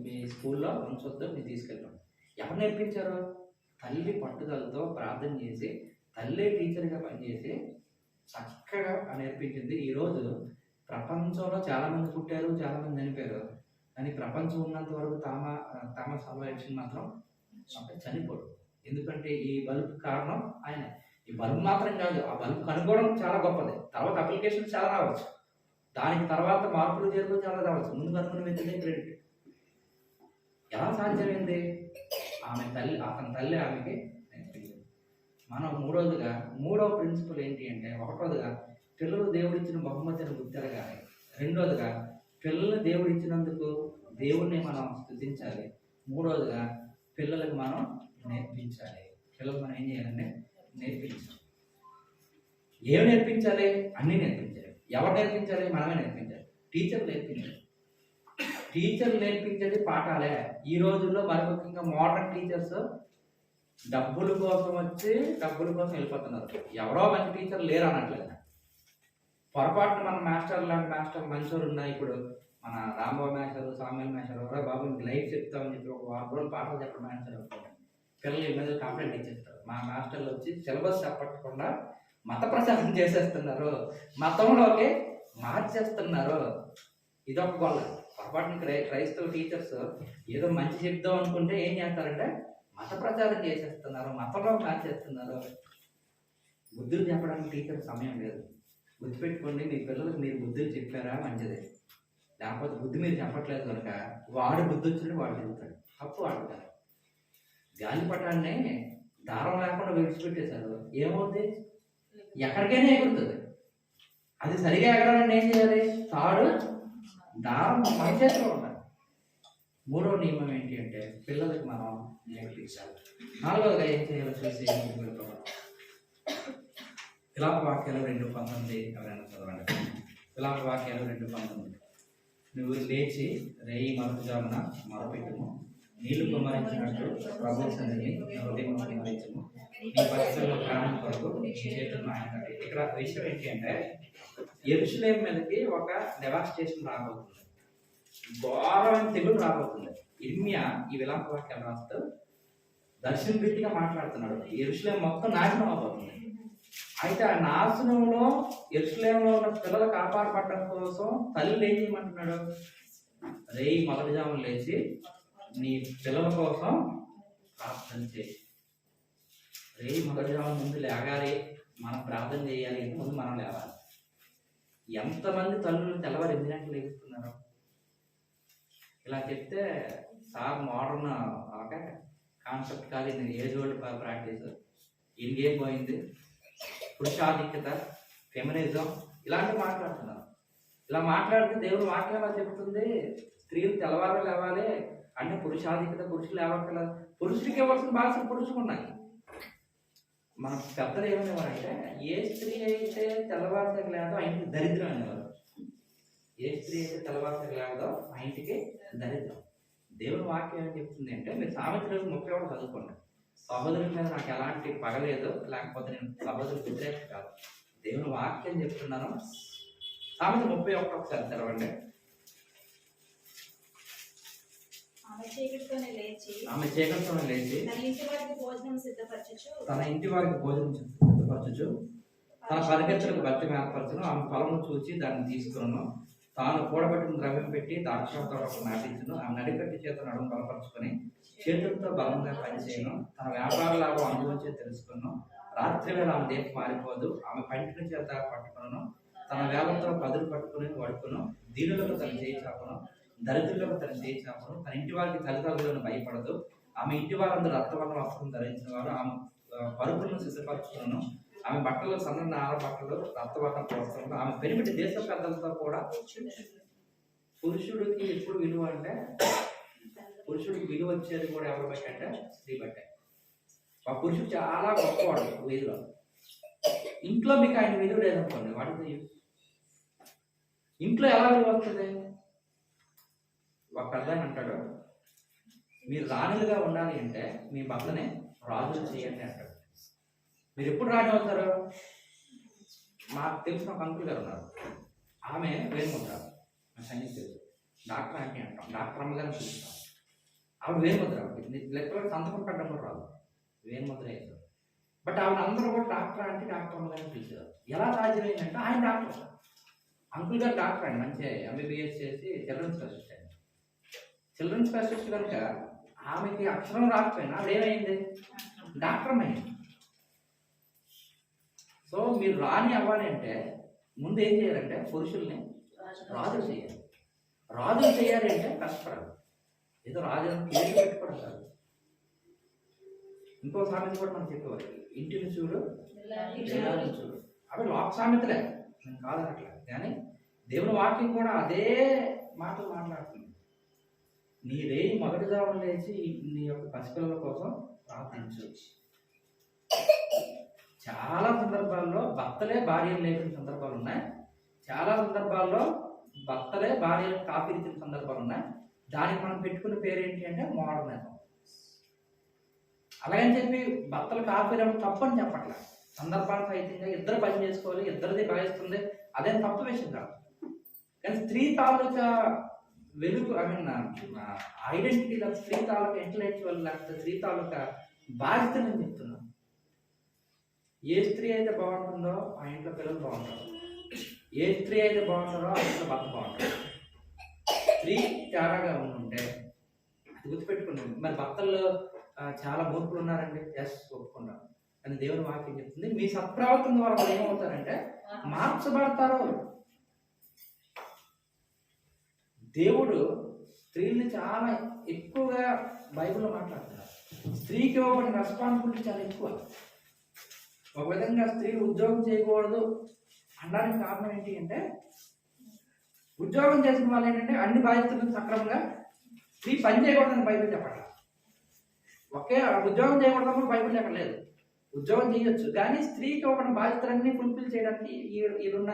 మీ స్కూల్లో ఉంచొద్దు, మీరు తీసుకెళ్ళాం. ఎవరు నేర్పించారు? తల్లి పట్టుదలతో ప్రార్థన చేసి, తల్లి టీచర్గా పనిచేసి చక్కగా నేర్పించింది. ఈరోజు ప్రపంచంలో చాలామంది పుట్టారు, చాలామంది చనిపోయారు, కానీ ప్రపంచం ఉన్నంత వరకు థామస్ ఆల్వా ఎడిసన్ మాత్రం చనిపోడు. ఎందుకంటే ఈ బల్బ్ కారణం ఆయన. ఈ బల్బ్ మాత్రం కాదు, ఆ బల్బ్ కనుగోవడం చాలా గొప్పది. తర్వాత అప్లికేషన్ చాలా రావచ్చు, దానికి తర్వాత మార్పులు చేరుకుని చాలా రావచ్చు. ముందు కనుగొని వ్యక్తినే క్రెడిట్. ఎలా సాధ్యమైంది? అతని తల్లి ఆమెకి నేర్పించింది. మనం మూడవ ప్రిన్సిపల్ ఏంటి అంటే, ఒకటోదిగా పిల్లలు దేవుడిచ్చిన బహుమతిని గుర్తెరగాలి. రెండోదిగా పిల్లలు దేవుడిచ్చినందుకు దేవుణ్ణి మనం స్తుతించాలి. మూడోదిగా పిల్లలకు మనం నేర్పించాలి. పిల్లలకు మనం ఏం చేయాలంటే నేర్పించాలి. ఏమి నేర్పించాలి? అన్నీ నేర్పించాలి. ఎవరు నేర్పించాలి? మనమే నేర్పించాలి. టీచర్లు నేర్పించేది పాఠాలే. ఈ రోజుల్లో మరి ముఖ్యంగా మోడర్న్ టీచర్స్ డబ్బుల కోసం వెళ్ళిపోతున్నారు. ఎవరో మంచి టీచర్ లేరు అనట్లేదు. పొరపాటున మన మాస్టర్ లాంటి మాస్టర్ మంచోరు ఉన్నాయి. ఇప్పుడు మన రాంబాబు మాస్టర్, సామ్యుల్ మాస్టర్ ఎవరో బాబు ఇంక లైఫ్ చెప్తామని చెప్పి ఒక 4 రోజులు పాటలు చెప్పడం మాస్టర్ అనుకోండి, పిల్లలు మీద కంప్లైంట్ ఇచ్చేస్తారు. మా మాస్టర్లు వచ్చి సిలబస్ చెప్పకుండా మత ప్రచారం చేసేస్తున్నారు, మతంలోకి మార్చేస్తున్నారు. ఇదొక గొల్ల. పొరపాటున క్రైస్తవ టీచర్స్ ఏదో మంచి చెప్దాం అనుకుంటే ఏం చేస్తారంటే మత ప్రచారం చేసేస్తున్నారు, మతంలో మార్చేస్తున్నారు. బుద్ధులు చెప్పడానికి టీచర్ సమయం లేదు. గుర్తుపెట్టుకోండి, మీ పిల్లలకు మీరు బుద్ధులు చెప్పారా మంచిదే, లేకపోతే బుద్ధి మీరు చెప్పట్లేదు కనుక వాడు బుద్ధి వచ్చినట్టు వాడు చెబుతాడు, తప్పు వాడుతారు. గాలిపటాన్ని దారం లేకుండా విడిచిపెట్టేశారు, ఏమవుతుంది? ఎక్కడికైనా ఎగురుతుంది. అది సరిగా ఎగరాలంటే ఏం చేయాలి? తాడు దారం మన చేతిలో ఉండాలి. 3వ నియమం ఏంటి అంటే పిల్లలకి మనం నేర్పించాలి. 4వదిగా ఏం చేయాలో చూసి విలాప వాక్యాలు 2:19 ఎవరైనా చదవండి. విలాప వాక్యాలు 2:19. నువ్వు లేచి రేయి మరుపుజామున మొరపెట్టుము, నీళ్లు కుమ్మరించినట్టు ప్రభు సన్నిధిని హృదయం కుమ్మరించము, నీ పరిస్థితుల్లో ప్రాణం కొరకు నీ చేతులను ఆయన కట్టి. ఇక్కడ విషయం ఏంటి అంటే యెరూషలేము మీదకి ఒక డెవాస్టేషన్ రాబోతుంది, ఘోరమైన తెగులు రాబోతుంది. ఇర్మియా ఈ విలాప వాక్యాలు రాస్తూ దర్శన రీతిగా మాట్లాడుతున్నాడు. యెరూషలేము మొత్తం నాశనం అవబోతుంది. అయితే ఆ నాశనంలో యెరూషలేములో ఉన్న పిల్లలు కాపాడబడడం కోసం తల్లి ఏం చేయమంటున్నాడు? రేయి మొదటి జామున లేచి నీ పిల్లల కోసం ప్రార్థన చేయి. రేయి మొదటి జామున ముందు లేగాలి, మనం ప్రార్థన చేయాలి, ముందు మనం లేవాలి. ఎంతమంది తల్లులు తెల్లవారు 8 గంటలు లేస్తున్నారు? ఇలా చెప్తే సార్ మోడర్న్ ఒక కాన్సెప్ట్ కాదు, ఇది ఏజ్ ఓల్డ్ ప్రాక్టీస్. ఇంకేం పోయింది? పురుషాధిక్యత, ఫెమినిజం ఇలాంటివి మాట్లాడుతున్నారు. ఇలా మాట్లాడితే దేవుడు వాక్యం ఎలా చెబుతుంది? స్త్రీలు తెల్లవారు లేవాలి అంటే పురుషాధిక్యత, పురుషులు లేవక్కర్లేదు. పురుషుడికి ఇవ్వాల్సిన బాధ్యత పురుషులు ఉన్నాయి. మన పెద్దలు ఏమనేవారంటే ఏ స్త్రీ అయితే తెల్లవారుతకు లేదో ఆ ఇంటికి దరిద్రం అనేవారు. ఏ స్త్రీ అయితే తెల్లవారుతకు లేదో ఆ ఇంటికి దరిద్రం. దేవుని వాక్యం ఏం చెప్తుంది అంటే మీరు సామెతలు 31 చదువుకోండి. సహోదరుల మీద నాకు ఎలాంటి పగలేదు, లేకపోతే నేను సహోదరులు వ్యతిరేక కాదు, దేవుని వాక్యం చెప్తున్నాను. సామెత 31 ఒకసారి తెరవండి. ఆమె చీకటితోనే లేచి తన ఇంటి వారికి భోజనం సిద్ధపరచుచు తన పరిగెత్తలకు బట్టి ఏర్పరచును. ఆమె ఫలము చూచి దాన్ని తీసుకును, తాను కూడబెట్టిన ద్రవ్యం పెట్టి ద్రాక్షతోట నాటించును. ఆమె నడికట్టి చేత నడుము బలపరుచుకొని చేతులతో బలంగా పనిచేయను. తన వ్యాపార లాభం అనుభవించే తెలుసుకును. రాత్రి వేళ ఆమె దీపం మారిపోదు. ఆమె పంటిని చేత పట్టుకును, తన వేలతో పదులు పట్టుకుని వడుకును. దీనులకు తన చేయి చాపను, దరిద్రులకు తన చేయి చాపను. తన ఇంటి వారికి తల్లిదండ్రులను భయపడదు. ఆమె ఇంటి వారందరూ రక్తవర్ణ వస్త్రం ధరించిన వారు. ఆమె పరుపులను సిద్ధపరచుకును. ఆమె బట్టలు సన్న నార బట్టలు రక్తవర్ణ వస్త్రములు. ఆమె పెరిమిటి దేశ పెద్దలతో కూడా. పురుషుడికి ఎప్పుడు విలువ అంటే, పురుషుడికి విలువ వచ్చేది కూడా ఎవరు బట్టి అంటే స్త్రీ బట్టే. ఆ పురుషుడు చాలా గొప్పవాడు వీధిలో. ఇంట్లో మీకు ఆయన విలువ లేదనుకోండి, వాటికి ఇంట్లో ఎలా విలువ వస్తుంది? ఒక అర్థం అంటాడు, మీరు రాణులుగా ఉండాలి అంటే మీ భర్తని రాజులు చేయండి అంటాడు. మీరు ఎప్పుడు రాణి అవుతారు? మాకు తెలిసిన ఒక అంకుల్ గారు ఉన్నారు, ఆమె వేరుముద్ర, మా సైన్స్ తెలుసు, డాక్టర్ అంటే అంటాం, డాక్టర్ అమ్మగారిని చూస్తాం. ఆవిడ వేరుముద్ర, లెక్కలో సంతకం పెట్టడం కూడా రాదు, వేరుముద్ర వేస్తారు. బట్ ఆవిడ అందరూ కూడా డాక్టర్ అంటే డాక్టర్ అమ్మగారిని పిలిచారు. ఎలా సాధ్యమైందంటే ఆయన డాక్టర్, అంకుల్ గారు డాక్టర్ అండి, మంచిగా ఎంబీబీఎస్ చేసి చిల్డ్రన్స్ స్పెషలిస్ట్ అయింది. చిల్డ్రన్స్ స్పెషలిస్ట్ కనుక ఆమెకి అక్షరం రాకపోయినా ఆవిడ ఏమైంది? డాక్టర్ అయింది. సో మీరు రాణి అవ్వాలి అంటే ముందు ఏం చేయాలంటే పురుషుల్ని రాజులు చేయాలి. రాజులు చేయాలి అంటే కష్టపడాలి, ఏదో రాజు కేసు పెట్టుకోవడం కాదు. ఇంకో సామెత కూడా మనం చెప్పేవారు, ఇంటిని చూడు చూడు. అవి లోక సామెతలే, నేను కాదనట్లేదు, కానీ దేవుని వాక్యం కూడా అదే మాటలు మాట్లాడుతుంది. నీ రేయి మొదటి జామున లేచి నీ యొక్క పసిపిల్లల కోసం ప్రార్థించు. చాలా సందర్భాల్లో భర్తలే భార్యలు లేచిన సందర్భాలు ఉన్నాయి, చాలా సందర్భాల్లో భర్తలే భార్యలు కాపీ ఇచ్చిన సందర్భాలు ఉన్నాయి. దానికి మనం పెట్టుకునే పేరు ఏంటి అంటే మోడర్నిజం. అలాగని చెప్పి భర్తలు కాపీ ఇవ్వడం తప్పని చెప్పట్లేదు. సందర్భానికి సహితంగా ఇద్దరు పని చేసుకోవాలి, ఇద్దరిది భావిస్తుంది అదేం తప్పు విషయం కాదు. కానీ స్త్రీ తాలూకా వెలుగు ఐడెంటిటీ, స్త్రీ తాలూకా ఇంటలెక్చువల్, లేకపోతే స్త్రీ తాలూకా బాధ్యతను నేను చెప్తున్నాను. ఏ స్త్రీ అయితే బాగుంటుందో ఆ ఇంట్లో పిల్లలు బాగుంటారు, ఏ స్త్రీ అయితే బాగుంటారో ఆ ఇంట్లో భర్త బాగుంటారు. స్త్రీ తేడాగా ఉంటే అది గుర్తుపెట్టుకున్నాను. మరి భర్తల్లో చాలా మూర్ఖులు ఉన్నారండి, ఎస్ ఒప్పుకున్నారు. కానీ దేవుని వాక్యం చెప్తుంది మీ సత్ప్రవర్తన ద్వారా వాళ్ళు ఏమవుతారంటే మార్చబడతారు. దేవుడు స్త్రీల్ని చాలా ఎక్కువగా బైబిల్లో మాట్లాడుతున్నారు. స్త్రీకి ఇవ్వబడిన రెస్పాన్సిబిలిటీ చాలా ఎక్కువ. ఒక విధంగా స్త్రీలు ఉద్యోగం చేయకూడదు అనడానికి కారణం ఏంటి అంటే, ఉద్యోగం చేసిన వాళ్ళు ఏంటంటే అన్ని బాధ్యతలను సక్రమంగా, స్త్రీ పని చేయకూడదని బైబిల్ చెప్పాలి. ఒకే ఉద్యోగం చేయకూడదు బైబిల్ చెప్పలేదు, ఉద్యోగం చేయొచ్చు. కానీ స్త్రీకి ఒక బాధ్యతలన్నీ ఫుల్ఫిల్ చేయడానికి ఈడున్న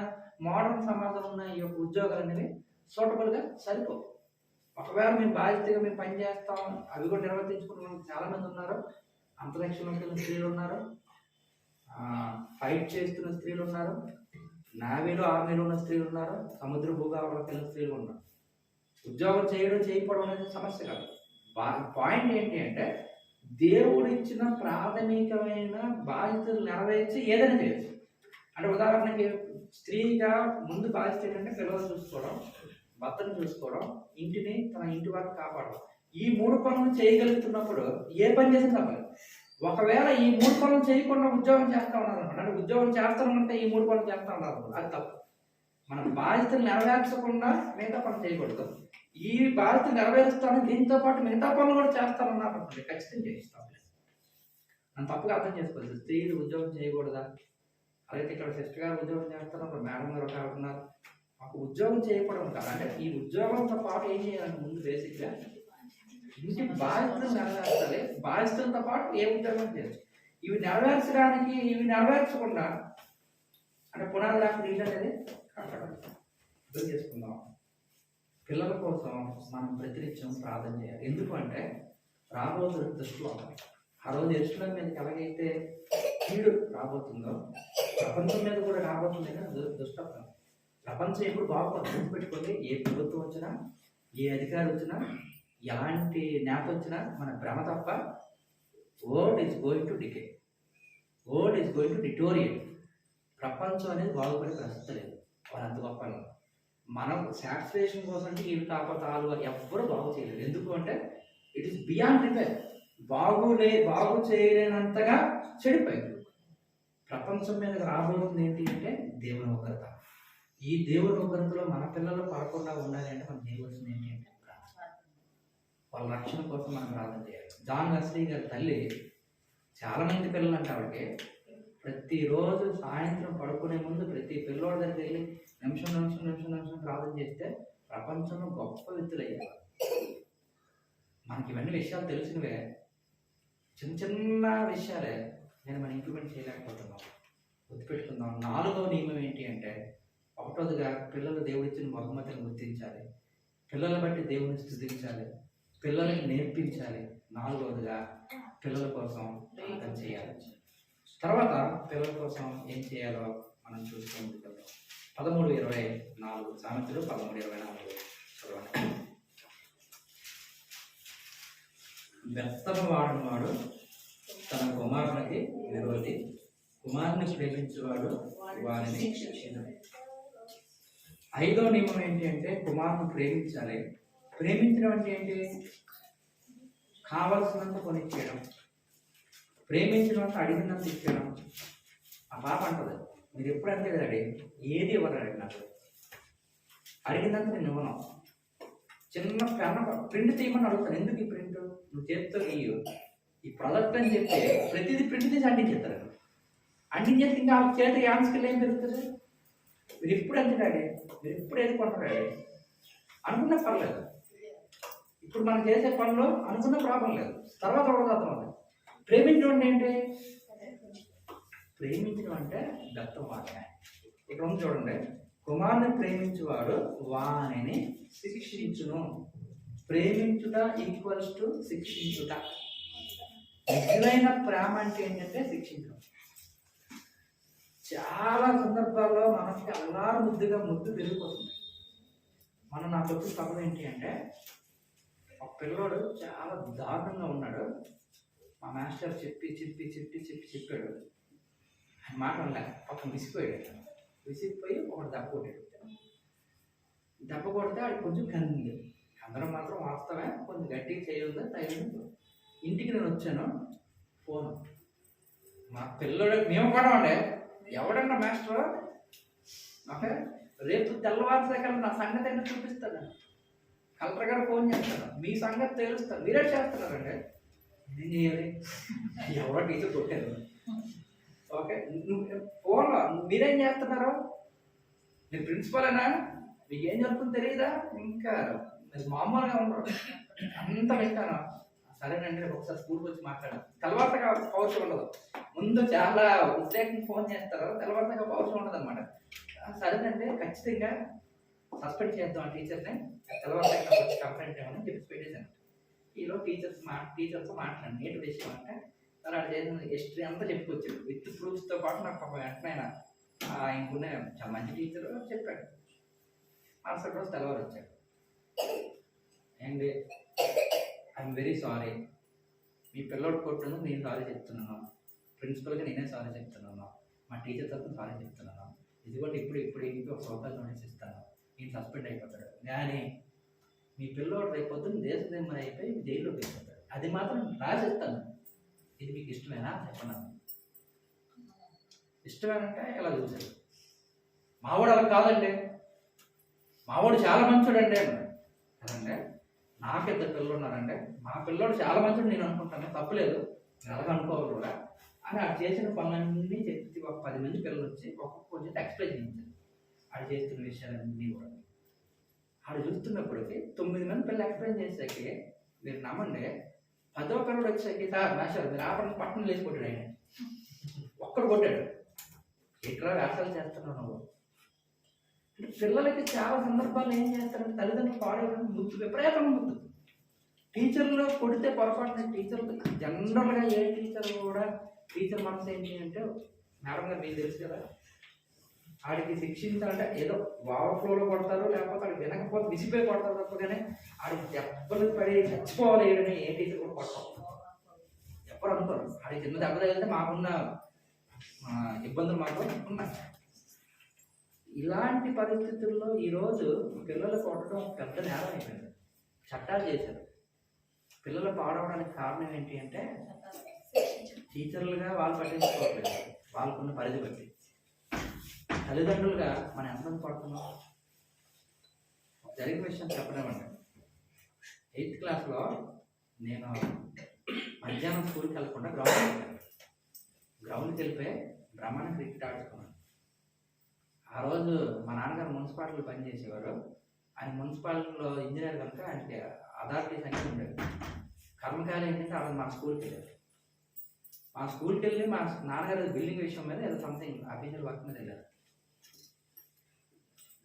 మోడర్న్ సమాజంలో ఉన్న ఈ యొక్క ఉద్యోగాలనేవి సూటబుల్గా సరిపో. ఒకవేళ మేము బాధ్యతగా మేము పని చేస్తాం, అవి కూడా నిర్వర్తించుకున్న వాళ్ళు చాలా మంది ఉన్నారు. అంతరిక్షంలోకి వెళ్ళిన స్త్రీలు ఉన్నారు, ఫైట్ చేస్తున్న స్త్రీలు ఉన్నారు, నావీలో ఆర్మీలో ఉన్న స్త్రీలు ఉన్నారు, సముద్ర భూభాగంలోకి వెళ్ళిన స్త్రీలు ఉన్నారు. ఉద్యోగం చేయడం చేయకపోవడం అనేది సమస్య కాదు. పాయింట్ ఏంటి అంటే దేవుడు ఇచ్చిన ప్రాథమికమైన బాధ్యతలు నెరవేర్చి ఏదైనా చేయొచ్చు. అంటే ఉదాహరణకి స్త్రీగా ముందు బాధ్యత ఏంటంటే పిల్లలు చూసుకోవడం, భర్తను చూసుకోవడం, ఇంటిని తన ఇంటి వారిని కాపాడడం. ఈ 3 పనులు చేయగలుగుతున్నప్పుడు ఏ పని చేసినా తప్పలేదు. ఒకవేళ ఈ 3 పనులు చేయకుండా ఉద్యోగం చేస్తా ఉన్నారు అనమాట, అంటే ఉద్యోగం చేస్తానంటే ఈ 3 పనులు చేస్తా ఉన్నారు, అది తప్పు. మనం బాధ్యతలు నెరవేర్చకుండా మిగతా పనులు చేయకూడదు. ఈ బాధ్యత నెరవేరుస్తాను, దీంతో పాటు మిగతా పనులు కూడా చేస్తానన్నారు అనుకోండి, ఖచ్చితంగా చేయిస్తాం. మనం తప్పుగా అర్థం చేసుకోవచ్చు. స్త్రీలు ఉద్యోగం చేయకూడదా? అలాగే ఇక్కడ సిస్టర్ గారు ఉద్యోగం చేస్తున్నారు, మేడం గారు ఒక ఉన్నారు. మాకు ఉద్యోగం చేయకూడదు కాదు, అంటే ఈ ఉద్యోగంతో పాటు ఏం చేయాలంటే ముందు బేసిక్గా ఇంటి బాధ్యతలు నెరవేర్చాలి. బాధ్యతలతో పాటు ఏ ఉద్యోగం చేయొచ్చు. ఇవి నెరవేర్చడానికి, ఇవి నెరవేర్చకుండా అంటే పునాది లేకుండా ఇల్లు అనేది కట్టడం. అర్థం చేసుకుందాం. పిల్లల కోసం మనం ప్రతినిత్యం ప్రార్థన చేయాలి. ఎందుకు అంటే రాబోతున్న దృష్టిలో ఉండాలి. ఆ రోజు ఎరుసలేము మీదకి ఎలాగైతే కీడు రాబోతుందో ప్రపంచం మీద కూడా రాబోతుంది దుష్టత్వం. ప్రపంచం ఎప్పుడు బాగుపడుతుంది గుర్తుపెట్టుకోండి. ఏ ప్రభుత్వం వచ్చినా, ఏ అధికారి వచ్చినా, ఎలాంటి నేత వచ్చినా మన భ్రమ తప్ప. World is going to decay, world is going to deteriorate. ప్రపంచం అనేది బాగుపడే పరిస్థితి లేదు. వాళ్ళు అంత గొప్ప. మనం సాటిస్ఫాక్షన్ కోసం అంటే ఇవి కాకపోతే ఎవ్వరూ బాగు చేయలేదు. ఎందుకు అంటే ఇట్ ఈస్ బియాండ్ రిపేర్. బాగు చేయలేనంతగా చెడిపోయింది. ప్రపంచం మీద రాబోతుంది ఏంటి అంటే దేవుని ఉగ్రత. ఈ దేవుని ఉగ్రతలో మన పిల్లలు పడకుండా ఉండాలి అంటే మనం చేయవలసింది ఏంటి అంటే వాళ్ళ రక్షణ కోసం మనం ప్రార్థన చేయాలి. జాన్ వెస్లీ గారి తల్లి చాలా మంది పిల్లలు అంటే ఆవిడకి ప్రతిరోజు సాయంత్రం పడుకునే ముందు ప్రతి పిల్లోడి దగ్గరికి వెళ్ళి నిమిషం ప్రార్థన చేస్తే ప్రపంచంలో గొప్ప వ్యక్తులు అయ్యారు. మనకి ఇవన్నీ విషయాలు తెలిసినవే, చిన్న విషయాలే, నేను మనం ఇంప్లిమెంట్ చేయలేకపోతున్నాం. గుర్తుపెట్టుకుందాం. 4వ నియమం ఏంటి అంటే, 1వదిగా పిల్లలు దేవుడిచ్చిన బహుమతిని గుర్తించాలి, పిల్లల బట్టి దేవుని స్తుతించాలి, పిల్లలకి నేర్పించాలి. 4వదిగా పిల్లల కోసం ప్రార్థన చేయాలి. తర్వాత పిల్లల కోసం ఏం చేయాలో మనం చూసుకుంటాం. 13:24 సామెతలు 13:24 చదవండి. వ్యర్థము వాడువాడు తన కుమారునికి విరోధి, కుమారుని ప్రేమించేవాడు వారిని శిక్షించును. 5వ నియమం ఏంటి అంటే కుమారుని ప్రేమించాలి. ప్రేమించడం అంటే ఏంటి? కావలసినంత కొనిచ్చేయడం, ప్రేమించినంత అడిగినంత ఇచ్చేయడం. ఆ పాప అంటది, మీరు ఎప్పుడు అంటే డాడీ ఏది ఇవ్వరు నాకు, అడిగినంత నేను ఇవ్వను. చిన్న ప్రింట్ తీయమని అడుగుతాను, ఎందుకు ఈ ప్రింట్ నువ్వు చేతితో ఈ ప్రోడక్ట్ అని చెప్తే ప్రతిదీ ప్రింట్ తీసి అంటించేస్తారు. అంటించేస్తే ఇంకా ఆ చేతికి యాన్స్కిల్ ఏం పెరుగుతుంది? మీరు ఎప్పుడు ఎంత డాడీ, మీరు ఎప్పుడు ఏది కొంటారు డాడీ అనుకున్నా పర్లేదు. ఇప్పుడు మనం చేసే పనిలో అనుకున్న ప్రాబ్లం లేదు, తర్వాత అర్థమవుతుంది. ప్రేమించడం అంటే ఏంటి? ప్రేమించడం అంటే దత్తం వాక్య. ఇక్కడ ఉంది చూడండి, కుమారుని ప్రేమించువాడు వానిని శిక్షించును. ప్రేమించుట ఈక్వల్స్ టు శిక్షించుట. నిజమైన ప్రేమ అంటే ఏంటంటే శిక్షించడం. చాలా సందర్భాల్లో మనకి అల్లారు ముద్దుగా ముద్దు పెరిగిపోతుంది. నాకు వచ్చిన తప్పం ఏంటి అంటే, ఒక పిల్లోడు చాలా దారుణంగా ఉన్నాడు. మా మాస్టర్ చెప్పాడు. ఆయన మాట వల్ల పక్కన విసిగిపోయి ఒకటి దెబ్బ కొట్టాడు. దెబ్బ కొడితే ఆడు కొంచెం కంది. అందరం మాత్రం వాస్తవే, కొంచెం గట్టిగా చేయొద్దు తగిలింది. ఇంటికి నేను వచ్చాను, ఫోన్ మా పిల్లడు మేము కూడా ఉండే, ఎవడన్నా మాస్టర్ ఓకే రేపు తెల్లవారుసాకల్లా నా సంగతి ఏంటో చూపిస్తాను, కలెక్టర్ గారు ఫోన్ చేస్తాను, మీ సంగతి తెలుస్తాను, మీరే చేస్తున్నారండి. ఏం చేయాలి? ఎవరో టీచర్ కొట్టారు. ఓకే ఫోన్లో మీరేం చేస్తున్నారు? మీరు ప్రిన్సిపలేనా? మీకు ఏం జరుగుతుందో తెలియదా? ఇంకా మీరు మామూలుగా ఉండరు, అంత వింటాను. సరేనండి ఒకసారి స్కూల్కి వచ్చి మాట్లాడాను. తెల్లవారుగా పౌరుషం ఉండదు, ముందు చాలా ఉద్రేకంగా ఫోన్ చేస్తారు, తెల్లవారుగా పౌరుషం ఉండదు అనమాట. సరేనండి ఖచ్చితంగా సస్పెండ్ చేద్దాం ఆ టీచర్ని, తెల్లవారుగా వచ్చి కంప్లైంట్ చేయమని చెప్పి పెట్టేశాను. ఈరోజు టీచర్తో మాట్లాడండి ఏంటి విషయం అంటే, సార్ అక్కడ చేసిన హిస్టరీ అంతా చెప్పుకొచ్చాడు విత్ ప్రూఫ్స్తో పాటు. నాకు వెంటనే ఇంకొన్న చాలా మంచి టీచర్ చెప్పాడు. మరుసటి రోజు తెల్లవారు వచ్చాడు, అండ్ ఐఎమ్ వెరీ సారీ, మీ పిల్లోడు కొట్టినందుకు నేను సారీ చెప్తున్నాను, ప్రిన్సిపల్గా నేనే సారీ చెప్తున్నాను, మా టీచర్ తరఫున సారీ చెప్తున్నాను, ఇదిగోటి ఇప్పుడు ఇంటికి ఒక సోకాల్ నోటీస్ ఇస్తాను, నేను సస్పెండ్ అయిపోతాడు. కానీ మీ పిల్లోడు రేపు పొద్దున్న దేశదిమ్మని అయిపోయి జైల్లోకి వెళ్ళిపోతాడు, అది మాత్రం రాసిస్తాను. ఇది మీకు ఇష్టమేనా చెప్పన్నాను. ఇష్టమేనంటే ఇలా చూసాడు. మావాడు అలా కాదండి, మావాడు చాలా మంచోడండి అదంటే. నాకు ఇద్దరు పిల్లలు ఉన్నారంటే, మా పిల్లోడు చాలా మంచిది నేను అనుకుంటాను, తప్పులేదు, అలాగే అనుకోవాలి కూడా అని. ఆడు చేసిన పనులన్నీ చెప్పి ఒక 10 మంది పిల్లలు వచ్చి ఒక్కొక్క ఎక్స్ప్లెయిన్ చేయించారు ఆడు చేస్తున్న విషయాలన్నీ కూడా. ఆడు చూస్తున్నప్పటికీ 9 మంది పిల్లలు ఎక్స్ప్లెయిన్ చేసాకి మీరు నమ్మండి, 10వ పిల్లడు వచ్చాకి సార్ మాస్టర్ మీరు ఆపడం పట్టణం లేచి కొట్టాడు. ఆయన ఒక్కడు కొట్టాడు. ఎట్లా వ్యాసాలు చేస్తున్నావు నువ్వు? పిల్లలకి చాలా సందర్భాల్లో ఏం చేస్తారంటే తల్లిదండ్రులు పాడేయడం ముద్దు, విపరీతంగా ముద్దు. టీచర్లు కొడితే పొరపాటున టీచర్లు జనరల్గా ఏ టీచర్ కూడా టీచర్ మనసు ఏంటి అంటే, మేడం గారు మీకు తెలుసు కదా, ఆడికి శిక్షించాలంటే ఏదో ఓవర్ఫ్లోలో కొడతారు, లేకపోతే ఆడికి వినకపోతే విసిపోయి కొడతారు తప్ప, కానీ ఆడికి దెబ్బలు పడి చచ్చిపోవాలి ఏడని ఏ టీచర్ కూడా కొడతారు ఎప్పుడు అనుకోరు. ఆడికి చిన్న దెబ్బ తగిలితే మాకున్న ఇబ్బందులు మాకు ఉన్నాయి. ఇలాంటి పరిస్థితుల్లో ఈరోజు పిల్లలు కొట్టడం పెద్ద నేరం అయిపోయింది. చట్టాలు చేశారు. పిల్లలు పాడవడానికి కారణం ఏంటి అంటే, టీచర్లుగా వాళ్ళు పట్టించుకోవట్లేదు, వాళ్ళకున్న పరిధి బట్టి. తల్లిదండ్రులుగా మనం ఎంతమంది పడుతున్నాం? జరిగిన విషయం చెప్పలేమండి. 8th క్లాస్లో నేను మధ్యాహ్నం స్కూల్కి వెళ్ళకుండా గ్రౌండ్కి వెళ్ళిపోయి బ్రహ్మాండ క్రికెట్ ఆడుకున్నాను. ఆ రోజు మా నాన్నగారు మున్సిపాలిటీలో పనిచేసేవారు. ఆయన మున్సిపాలిటీలో ఇంజనీర్ కనుక ఆయనకి అథారిటీ సంఖ్య ఉండేది. కర్మకాయలు ఏంటంటే ఆ రోజు మా స్కూల్కి వెళ్ళారు. మా స్కూల్కి వెళ్ళి మా నాన్నగారు బిల్డింగ్ విషయం మీద ఏదో సంథింగ్ అఫీషియల్ వర్క్ మీద వెళ్ళారు.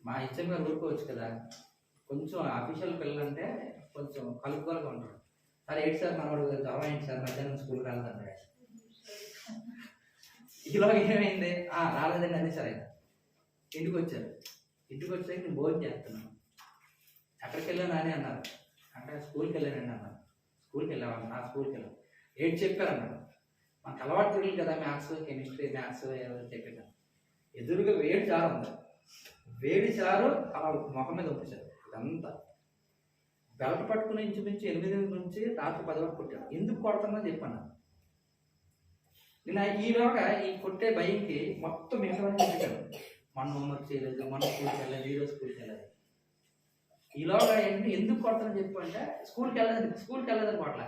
మా హెచ్ఎం గారు ఊరుకోవచ్చు కదా, కొంచెం అఫీషియల్ పిల్లలంటే కొంచెం కలుపుకోలుగా ఉంటాడు. సార్ ఏంటి సార్ మనవాడు జ్వరం ఏంటి సార్ మధ్యాహ్నం స్కూల్కి రాలేదంటే, ఈలోగా ఏమైంది రాలేదండి అదే సార్. ఆయన ఇంటికి వచ్చారు. ఇంటికి వచ్చాక నేను భోజనం చేస్తున్నాను. ఎక్కడికి వెళ్ళాను అని అన్నారు. అంటే స్కూల్కి వెళ్ళానండి అన్నారు. స్కూల్కి వెళ్ళాను, నా స్కూల్కి వెళ్ళాను. ఏంటి చెప్పారన్నారు. మనకు అలవాటు తెలియదు కదా, మ్యాథ్స్ కెమిస్ట్రీ మ్యాథ్స్ ఏదో చెప్పాను. ఎదురుగా వేడి చారు ఉంది. వేడి చారు అలా ముఖం మీద ఉంచారు. ఇదంతా బెల్ట్ పట్టుకుని ఇంచుమించు 8 నుంచి రాత్రి 10 వరకు కొట్టాను. ఎందుకు కొడుతుందని చెప్పాను. నేను ఈలోగా ఈ కొట్టే భయంకి మొత్తం మిగతా చెప్పాను. మన హోంవర్క్ చేయలేదు, మన స్కూల్కి వెళ్ళలేదు, ఈరోజు స్కూల్కి వెళ్ళలేదు. ఈలోగా ఏంటి ఎందుకు కొడతానని చెప్పు అంటే, స్కూల్కి వెళ్ళదని కొట్టలే.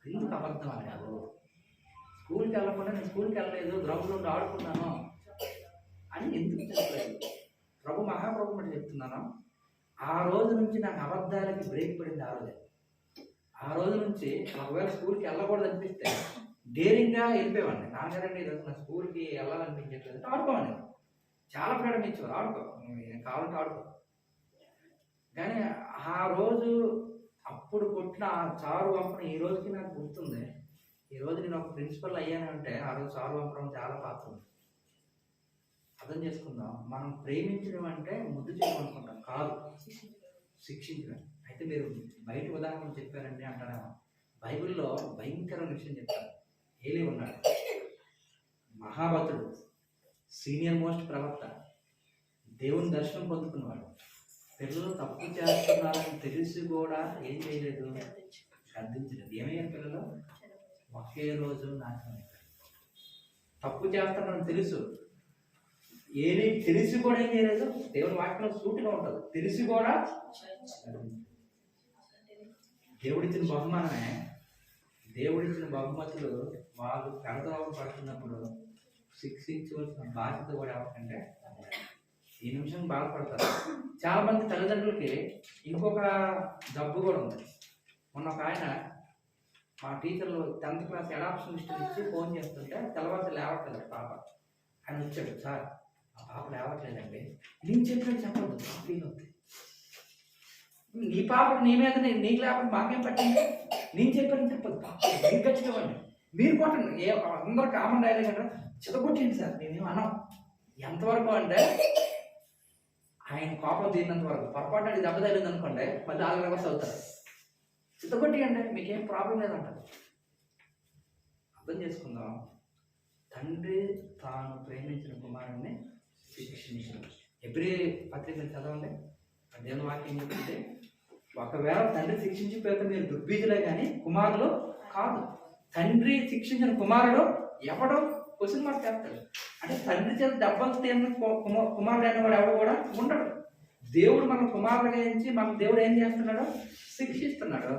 ఎందుకు అబద్ధం అన్నాడు? స్కూల్కి వెళ్ళకుండా నేను స్కూల్కి వెళ్ళలేదు, గ్రౌండ్లో ఉండి ఆడుకున్నాను అని ఎందుకు చెప్పలేదు? ప్రభు మహాప్రభు అంటే చెప్తున్నాను. ఆ రోజు నుంచి నాకు అబద్ధాలకి బ్రేక్ పడింది. ఆ రోజు నుంచి ఒకవేళ స్కూల్కి వెళ్ళకూడదు అనిపిస్తే డేరింగ్గా వెళ్ళిపోయేవాడిని. నాన్నగారండి ఈరోజు నా స్కూల్కి వెళ్ళాలనిపించట్లేదు, ఆడుకోవాలి. చాలా ఫ్రీడమ్ ఇచ్చేవారు, ఆడుకో కావాలంటే ఆడుకో. కానీ ఆ రోజు అప్పుడు కొట్టిన ఆ చారు వంపడం ఈ రోజుకి నాకు గుర్తుంది. ఈ రోజు నేను ఒక ప్రిన్సిపల్ అయ్యానంటే ఆ రోజు చారు వంపడం చాలా పాత్ర ఉంది. అర్థం చేసుకుందాం. మనం ప్రేమించడం అంటే ముద్దు చేయడం అనుకుంటాం, కాదు, శిక్షించడం. అయితే మీరు బయట ఉదాహరణ చెప్పారండి అంటారా? బైబిల్లో భయంకరమైన విషయం చెప్తారు. ఏలీ ఉన్నాడు, మహాభక్తుడు, సీనియర్ మోస్ట్ ప్రవక్త, దేవుని దర్శనం పొందుకున్నవాడు. పిల్లలు తప్పు చేస్తున్నారని తెలిసి కూడా ఏం చేయలేదు, గద్దించలేదు. ఏమయ్యారు పిల్లలు? ఒకే రోజు నాశనం అయిపోయారు. తప్పు చేస్తున్నారని తెలుసు, ఏమీ తెలిసి కూడా ఏం చేయలేదు. దేవుని వాక్యంలో సూటిగా ఉంటుంది, తెలిసి కూడా. దేవుడిచ్చిన బహుమానమే, దేవుడిచ్చిన బహుమతులు వాళ్ళు పెడదోవ పడుతున్నప్పుడు శిక్షించవలసిన బాధ్యత కూడా ఎవరికంటే ఈ నిమిషం బాధపడతారు. చాలా మంది తల్లిదండ్రులకి ఇంకొక జబ్బు కూడా ఉంది. మొన్న ఒక ఆయన మా టీచర్లు 10th క్లాస్ అడాప్షన్ లిస్ట్ ఇచ్చి ఫోన్ చేస్తుంటే తెల్లవారు లేవట్లేదు పాప. ఆయన వచ్చాడు, సార్ ఆ పాప లేవట్లేదండి. నేను చెప్పినట్టు చెప్పద్దు, ఫీల్ అవుతుంది. నీ పాపకు నీ మీద నీకు లేకపోతే మాకేం పట్టింది, నేను చెప్పాను చెప్పదు, పాప మీరు ఖచ్చితండి, మీరు కొట్టండి. అందరూ కామన్ డైలాగ్ అంటే చితగొట్టండి సార్, నేనేం అన్నాం. ఎంతవరకు అంటే ఆయన కోపం తీరినంత వరకు. పొరపాటు అది దెబ్బ తగిలింది అనుకోండి, మళ్ళీ 4 అవర్స్ అవుతారు. చిత్తగొట్టి అంటే మీకేం ప్రాబ్లం లేదంటారు. అర్థం చేసుకుందాం. తండ్రి తాను ప్రేమించిన కుమారుడిని శిక్షించాడు. ఎబ్రీ పత్రికలు చదవండి, దేవుని వాక్యం చెప్తే, ఒకవేళ తండ్రి శిక్షించిపోతే మీరు దుర్బీజులే కానీ కుమారులు కాదు. తండ్రి శిక్షించిన కుమారుడు ఎవడో క్వశ్చన్ మార్క్ చేస్తాడు. అంటే తండ్రి చేత దెబ్బలు తీరిన కుమారుడు అయిన వాడు ఎవడు కూడా ఉండడు. దేవుడు మన కుమారుడుగా ఎంచి మన దేవుడు ఏం చేస్తున్నాడు, శిక్షిస్తున్నాడు.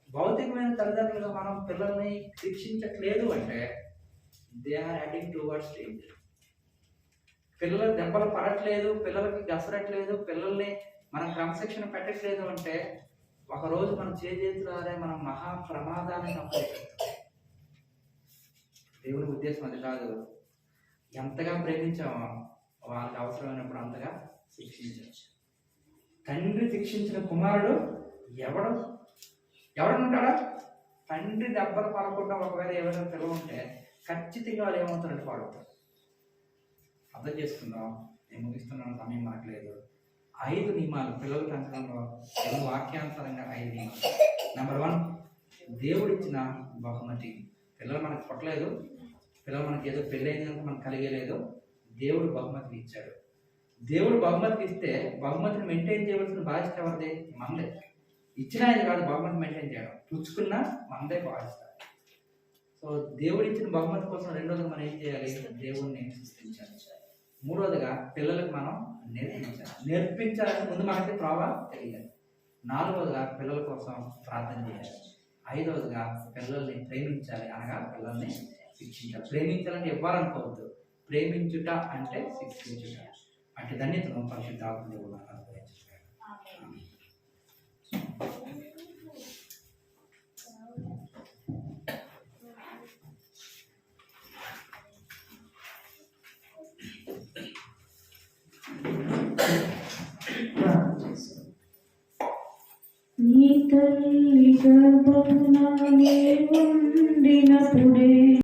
భౌతికమైన తల్లిదండ్రులుగా మనం పిల్లల్ని శిక్షించట్లేదు అంటే they are adding towards danger. పిల్లలకు దెబ్బలు పడట్లేదు, పిల్లలకి గసరట్లేదు, పిల్లల్ని మనం క్రమశిక్షణ పెట్టట్లేదు అంటే ఒకరోజు మన చేతులారే మనం మహా ప్రమాదాన్ని సంపాదిస్తాం. దేవుని ఉద్దేశం అది కాదు. ఎంతగా ప్రేమించామో వాళ్ళకి అవసరమైనప్పుడు అంతగా శిక్షించవచ్చు. తండ్రి శిక్షించిన కుమారుడు ఎవడనుంటాడా? తండ్రి దెబ్బలు పడకుండా ఒకవేళ ఎవరైనా పిల్లలు ఉంటే ఖచ్చితంగా వాళ్ళు ఏమవుతారంటే పాడవుతారు. అర్థం చేసుకుందాం. నేను ముగిస్తున్నాను, సమయం మాట్లేదు. 5 నియమాలు పిల్లల పెంచడంలో వాక్యానుసారంగా 5 నియమాలు. నెంబర్ 1, దేవుడిచ్చిన బహుమతి. పిల్లలు మనకు పుట్టలేదు, పిల్లలు మనకి ఏదో పెళ్ళైంది కనుక మనకు కలిగలేదు. దేవుడు బహుమతిని ఇచ్చాడు. దేవుడు బహుమతిని ఇస్తే బహుమతిని మెయింటైన్ చేయవలసిన బాధ్యత ఎవరిది? మనదే. ఇచ్చిన ఆయన కాదు బహుమతి మెయింటైన్ చేయడం, పుచ్చుకున్నా మనదే బాధ్యత. సో దేవుడు ఇచ్చిన బహుమతి కోసం రెండోదిగా మనం ఏం చేయాలి? దేవుడిని సృష్టించాలి. మూడోదిగా పిల్లలకు మనం నేర్పించాలని ముందు మనకి ప్రభావం తెలియాలి. 4వదిగా పిల్లల కోసం ప్రార్థన చేయాలి. 5వదిగా పిల్లల్ని ప్రేమించాలి, అనగా పిల్లల్ని శిక్షించాలి. ప్రేమించాలంటే ఇవ్వాలనుకోవద్దు, ప్రేమించుట అంటే శిక్షించుట. అంటే ధన్యతను పరిశుద్ధాత్మ దేవుడు అనుగ్రహించాడు. నీ తల్లి గర్భమున నీ ఉండినప్పుడే